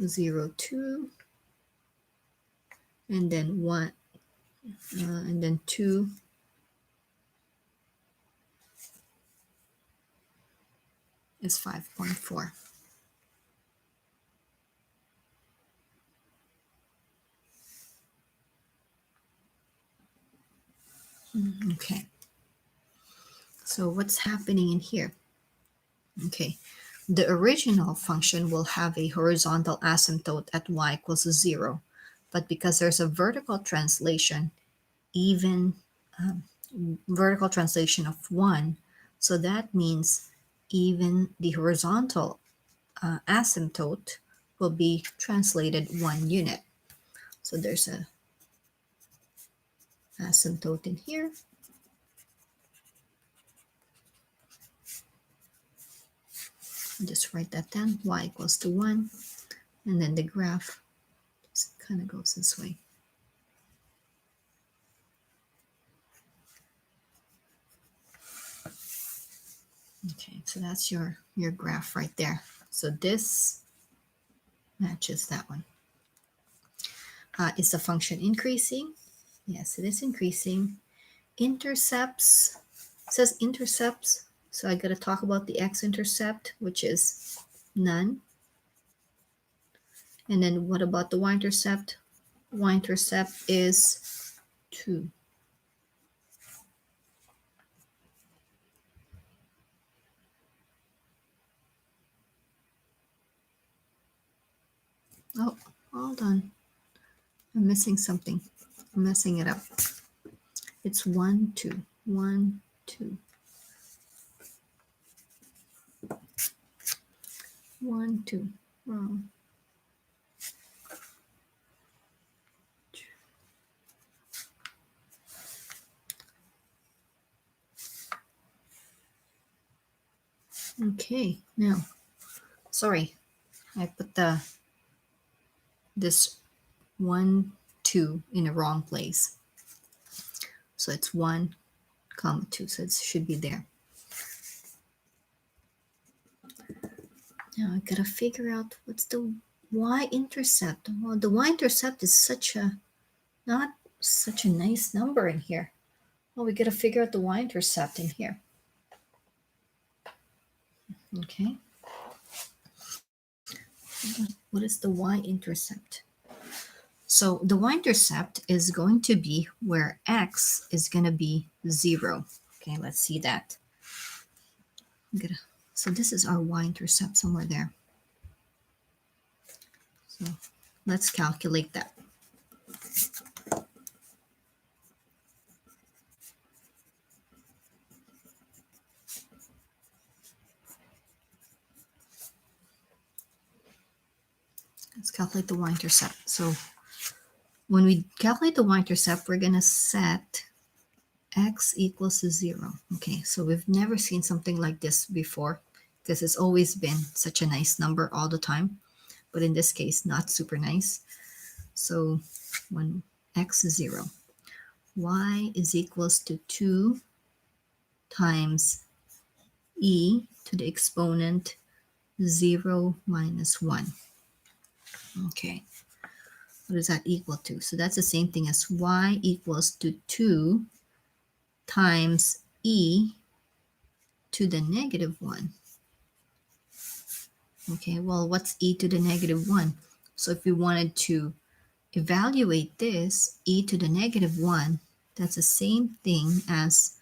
0, 2, and then 1, and then 2 is 5.4. Okay, so what's happening in here? Okay, the original function will have a horizontal asymptote at y equals 0, but because there's a vertical translation, even vertical translation of 1, so that means even the horizontal asymptote will be translated 1 unit. So there's a asymptote in here. Just write that down, y equals to 1, and then the graph just kind of goes this way. Okay, so that's your graph right there. So this matches that one. Is the function increasing? Yes, it is increasing. Intercepts, says intercepts, so I got to talk about the x-intercept, which is none. And then what about the y-intercept? Y-intercept is 2. Oh, hold on. I'm missing something. I'm messing it up. It's 1, 2. 1, 2. 1, 2. Wrong. Okay, now, sorry, I put this 1, 2 in the wrong place. So it's 1, comma 2, so it should be there. Now I gotta figure out what's the y-intercept. Well, the y-intercept is not such a nice number in here. Well, we gotta figure out the y-intercept in here. Okay. What is the y-intercept? So the y-intercept is going to be where x is going to be 0. Okay, let's see that. So this is our y-intercept somewhere there. So let's calculate that. Let's calculate the y-intercept. So when we calculate the y-intercept, we're going to set x equals to 0. Okay, so we've never seen something like this before because it's always been such a nice number all the time. But in this case, not super nice. So when x is 0, y is equals to 2 times e to the exponent 0 minus 1. Okay, what does that equal to? So that's the same thing as y equals to 2 times e to the negative 1. Okay, well, what's e to the negative 1? So if we wanted to evaluate this, e to the negative 1, that's the same thing as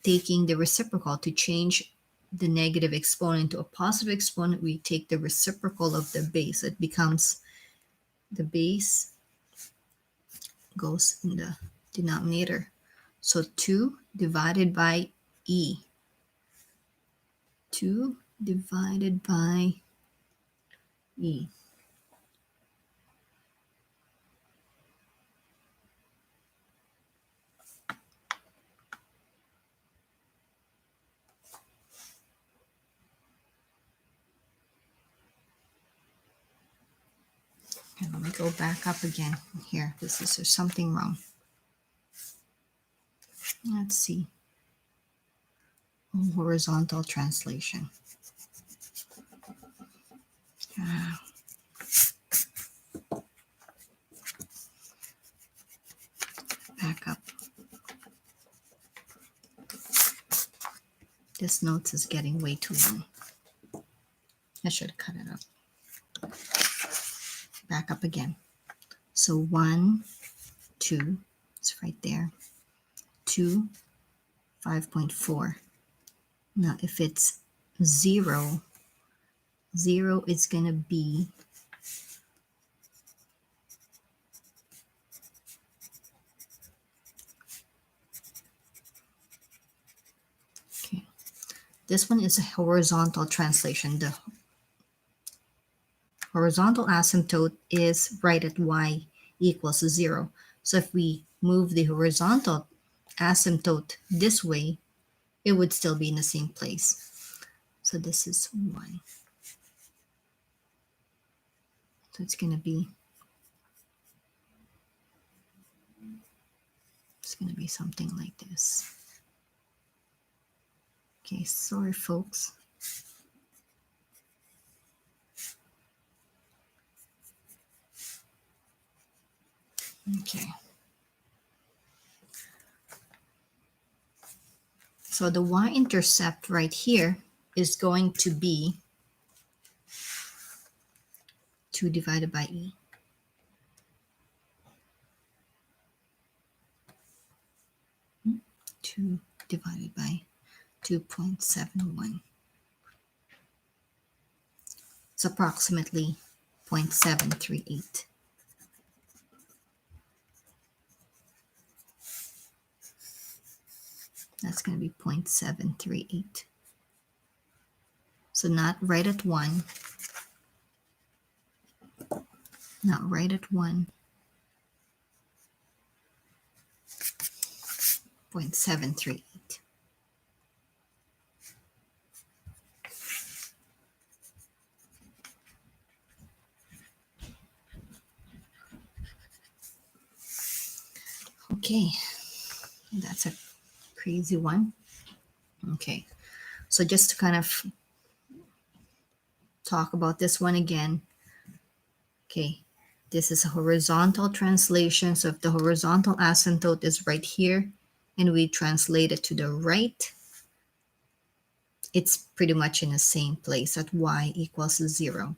taking the reciprocal. To change the negative exponent to a positive exponent, we take the reciprocal of the base. It becomes the base goes in the denominator. So 2 divided by e. 2 divided by e. And let me go back up again here. There's something wrong. Let's see. Horizontal translation. Back up. This notes is getting way too long. I should cut it up. Back up again. So 1, 2, it's right there. 2, 5.4. Now if it's 0, 0 is going to be okay. This one is a horizontal translation. The horizontal asymptote is right at y equals 0. So if we move the horizontal asymptote this way, it would still be in the same place. So this is 1. So it's going to be something like this. Okay, sorry folks. Okay. So the y-intercept right here is going to be 2 divided by e. Hmm? 2 divided by 2.71. It's approximately 0.738. That's going to be 0.738. So not right at 1. Not right at 1. 0.738. Okay, that's a crazy one. Okay, so just to kind of talk about this one again. Okay, this is a horizontal translation. So if the horizontal asymptote is right here and we translate it to the right, it's pretty much in the same place at y equals 0.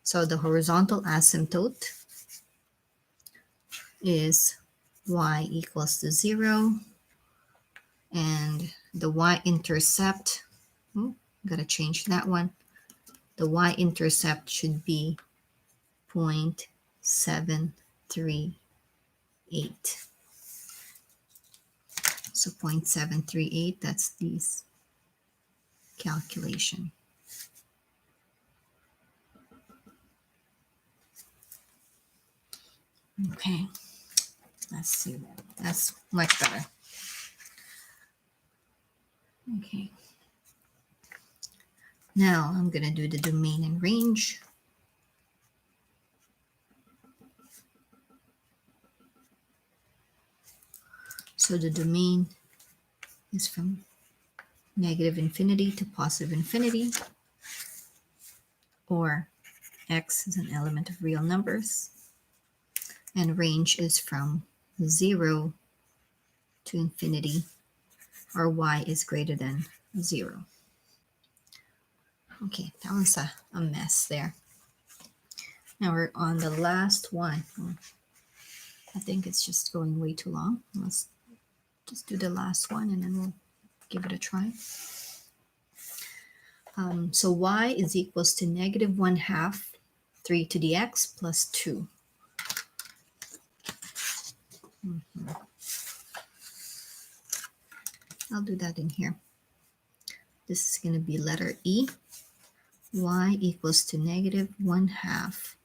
So the horizontal asymptote is y equals to 0, and the y-intercept, gotta change that one. The y-intercept should be 0.738. So 0.738, that's this calculation. Okay, let's see. That's much better. Okay. Now I'm going to do the domain and range. So the domain is from negative infinity to positive infinity, or x is an element of real numbers, and range is from 0 to infinity or y is greater than 0. Okay, that was a mess there. Now we're on the last one. I think it's just going way too long. Let's just do the last one and then we'll give it a try. So y is equals to negative 1/2 3 to the x plus 2. I'll do that in here. This is going to be letter E. Y equals to negative 1/2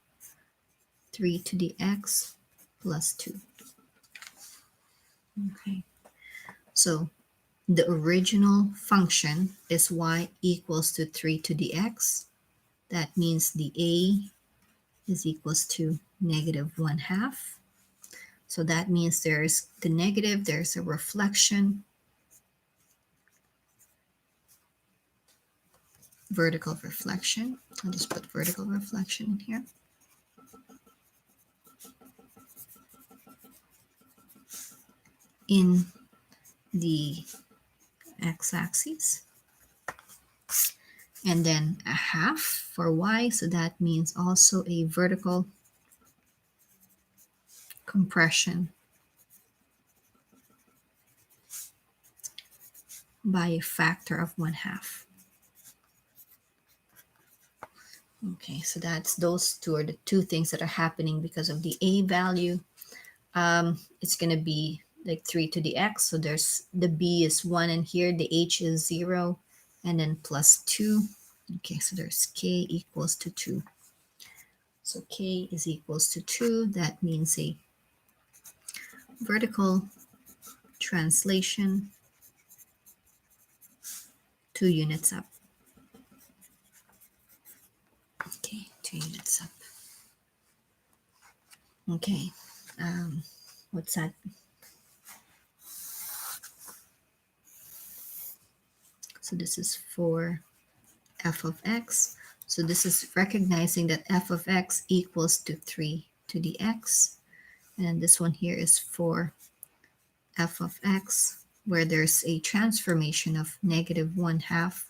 3 to the x plus 2. Okay, so the original function is y equals to 3 to the x. That means the a is equals to negative 1/2. So that means there's the negative, there's a reflection, vertical reflection. I'll just put vertical reflection in here. In the x-axis. And then a half for y, so that means also a vertical compression by a factor of 1/2. Okay, so that's those two are the two things that are happening because of the a value. It's going to be like 3 to the x, so there's the b is 1 in here, the h is 0, and then plus 2. Okay, so there's k equals to 2. So k is equals to 2. That means a vertical translation 2 units up. Okay, 2 units up. Okay, what's that? So this is for f of x. So this is recognizing that f of x equals to 3 to the x. And this one here is for f of x, where there's a transformation of negative 1/2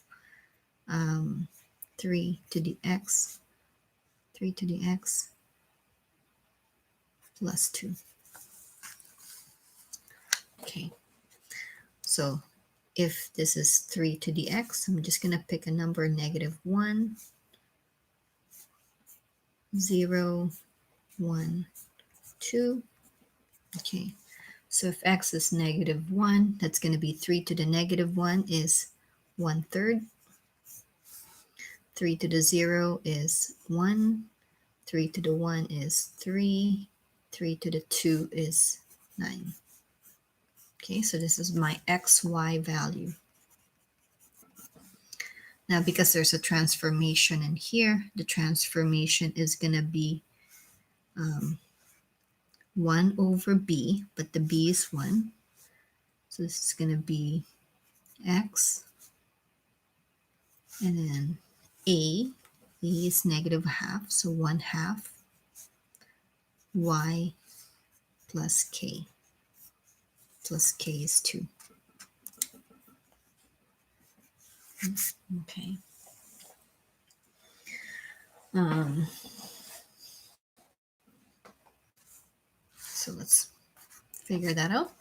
3 to the x, 3 to the x plus 2. Okay, so if this is 3 to the x, I'm just going to pick a number negative 1, 0, 1, 2. Okay, so if x is negative 1, that's going to be 3 to the negative 1 is 1/3. 3 to the 0 is 1. 3 to the 1 is 3. 3 to the 2 is 9. Okay, so this is my xy value. Now, because there's a transformation in here, the transformation is going to be 1 over b, but the b is 1. So this is going to be x, and then a is negative 1/2, so 1/2 y plus k is 2. Okay. So let's figure that out.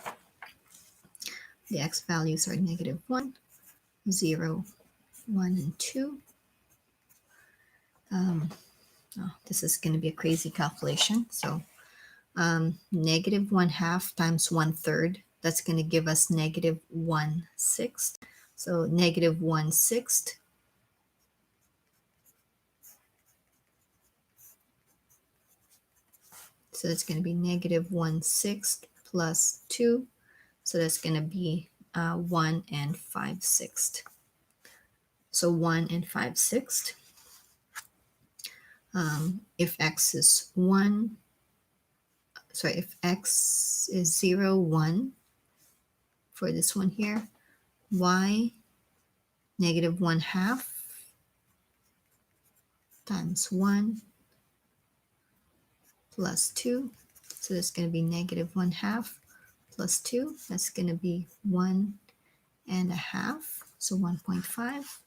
The x values are negative 1, 0, 1, and 2. This is going to be a crazy calculation. So negative 1/2 times 1/3, that's going to give us negative 1/6. So negative 1/6. So that's going to be negative 1/6 plus 2. So that's going to be 1 and 5/6. So 1 and 5/6. If x is 1, sorry, if x is 0, 1 for this one here, y negative 1/2 times 1 plus 2. So that's going to be negative 1/2 plus 2. That's going to be 1 and a half, so 1.5.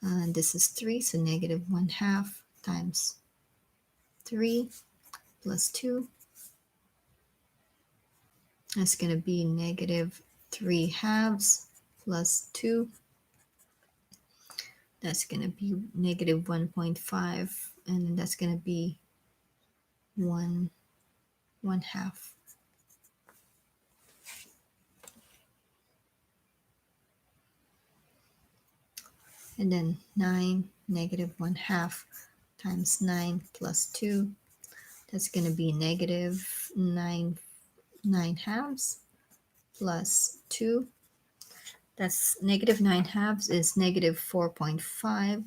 And this is 3, so negative 1 half times 3 plus 2. That's going to be negative 3 halves plus 2. That's going to be negative 1.5, and then that's going to be 1 half. And then 9, negative 1 half times 9 plus 2. That's going to be negative 9 halves plus 2. That's negative 9 halves is negative 4.5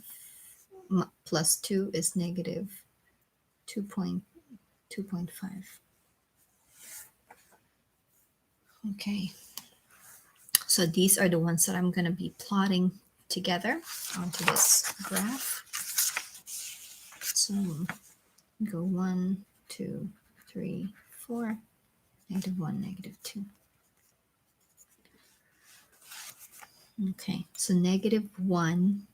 plus 2 is negative 2.5. Okay, so these are the ones that I'm going to be plotting together onto this graph. So go 1, 2, 3, 4, negative 1, negative 2. Okay, so negative 1,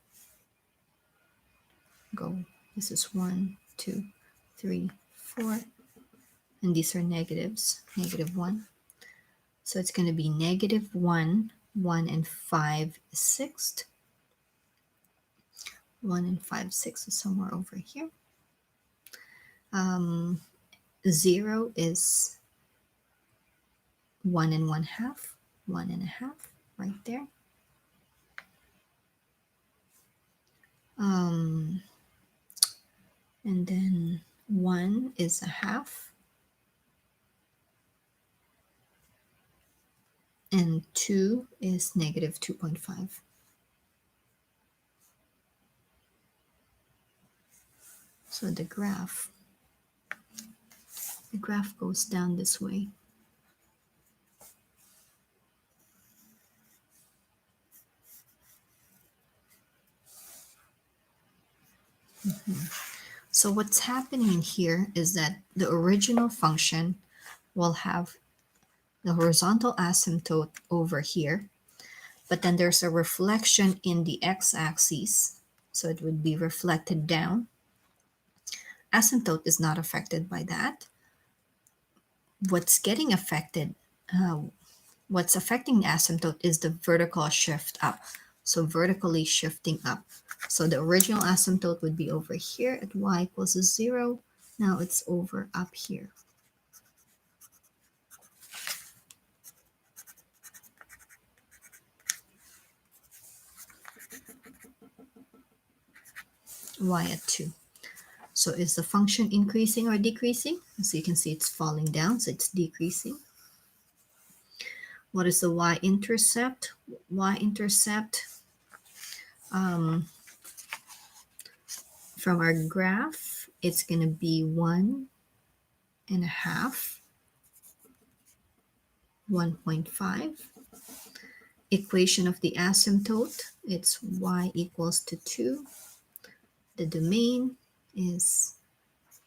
go, this is 1, 2, 3, 4, and these are negatives, negative 1. So it's going to be negative 1, 1 and 5 sixths. 1 and 5 sixths is somewhere over here. 0 is 1 and 1 half, 1 and a half, right there. And then 1 is a half, and 2 is negative 2.5. So the graph goes down this way. So what's happening here is that the original function will have the horizontal asymptote over here, but then there's a reflection in the x-axis, so it would be reflected down. Asymptote is not affected by that. What's getting affected, what's affecting the asymptote is the vertical shift up. So vertically shifting up. So the original asymptote would be over here at y equals 0. Now it's over up here. Y at 2. So is the function increasing or decreasing? So you can see it's falling down, so it's decreasing. What is the y-intercept? Y-intercept from our graph, it's going to be 1 and a half, 1.5. Equation of the asymptote, it's y equals to 2. The domain is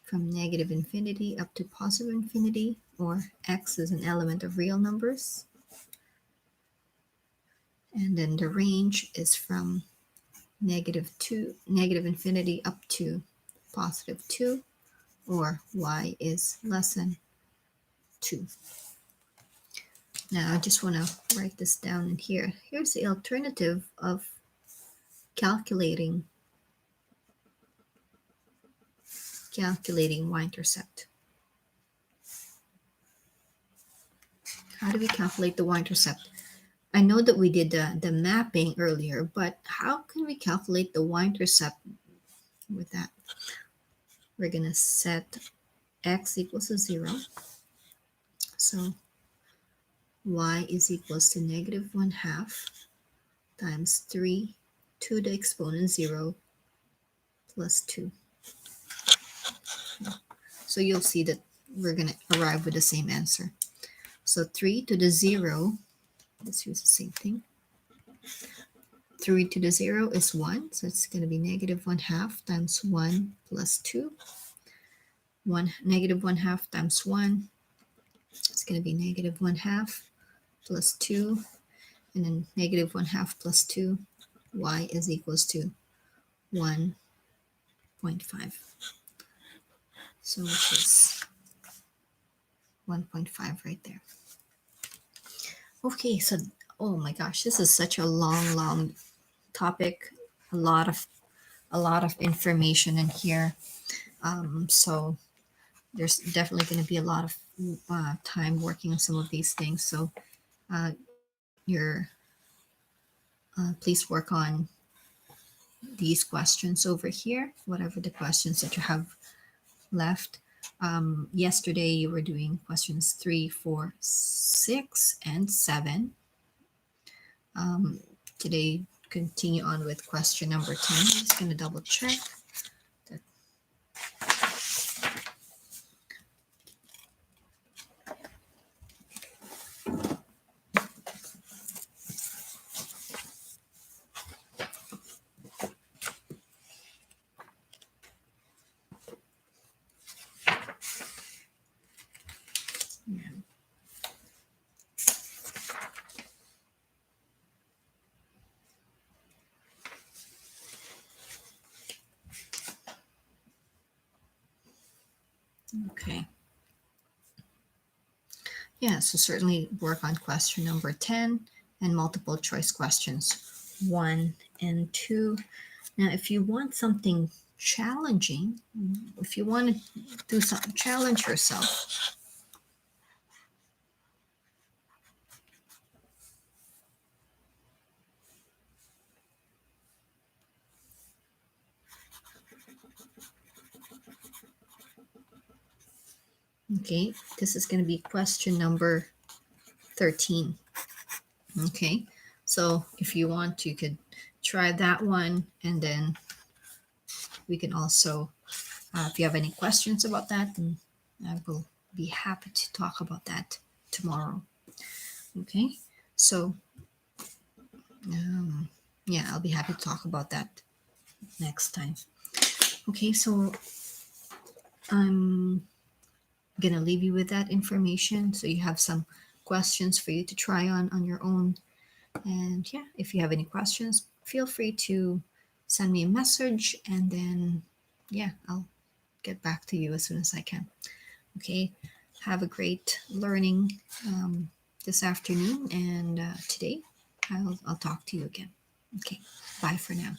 from negative infinity up to positive infinity, or x is an element of real numbers. And then the range is from negative infinity up to positive 2, or y is less than 2. Now I just want to write this down in here. Here's the alternative of calculating y-intercept. How do we calculate the y-intercept? I know that we did the mapping earlier, but how can we calculate the y-intercept with that? We're going to set x equals to 0. So y is equals to negative 1 half times 3 to the exponent 0 plus 2. So you'll see that we're going to arrive with the same answer. So 3 to the 0, let's use the same thing. 3 to the 0 is 1, so it's going to be negative 1 half times 1 plus 2. Negative 1 half times 1, it's going to be negative 1 half plus 2. And then negative 1/2 plus 2, y is equals to 1.5. So which is 1.5 right there. Okay, so oh my gosh, this is such a long topic. A lot of information in here. So there's definitely going to be a lot of time working on some of these things. So you're please work on these questions over here, whatever the questions that you have left. Yesterday you were doing questions 3, 4, 6, and 7. Today, continue on with question number 10. I'm just going to double check that. Yeah. Okay. Yeah, so certainly work on question number 10 and multiple choice questions 1 and 2. Now, if you want something challenging, if you want to do something, challenge yourself. Okay, this is going to be question number 13. Okay, so if you want, you could try that one, and then we can also, if you have any questions about that, then I will be happy to talk about that tomorrow. Okay, so yeah, I'll be happy to talk about that next time. Okay, so I'm gonna leave you with that information so you have some questions for you to try on your own. And yeah, if you have any questions, feel free to send me a message, and then yeah, I'll get back to you as soon as I can. Okay, have a great learning this afternoon, and today I'll talk to you again. Okay, bye for now.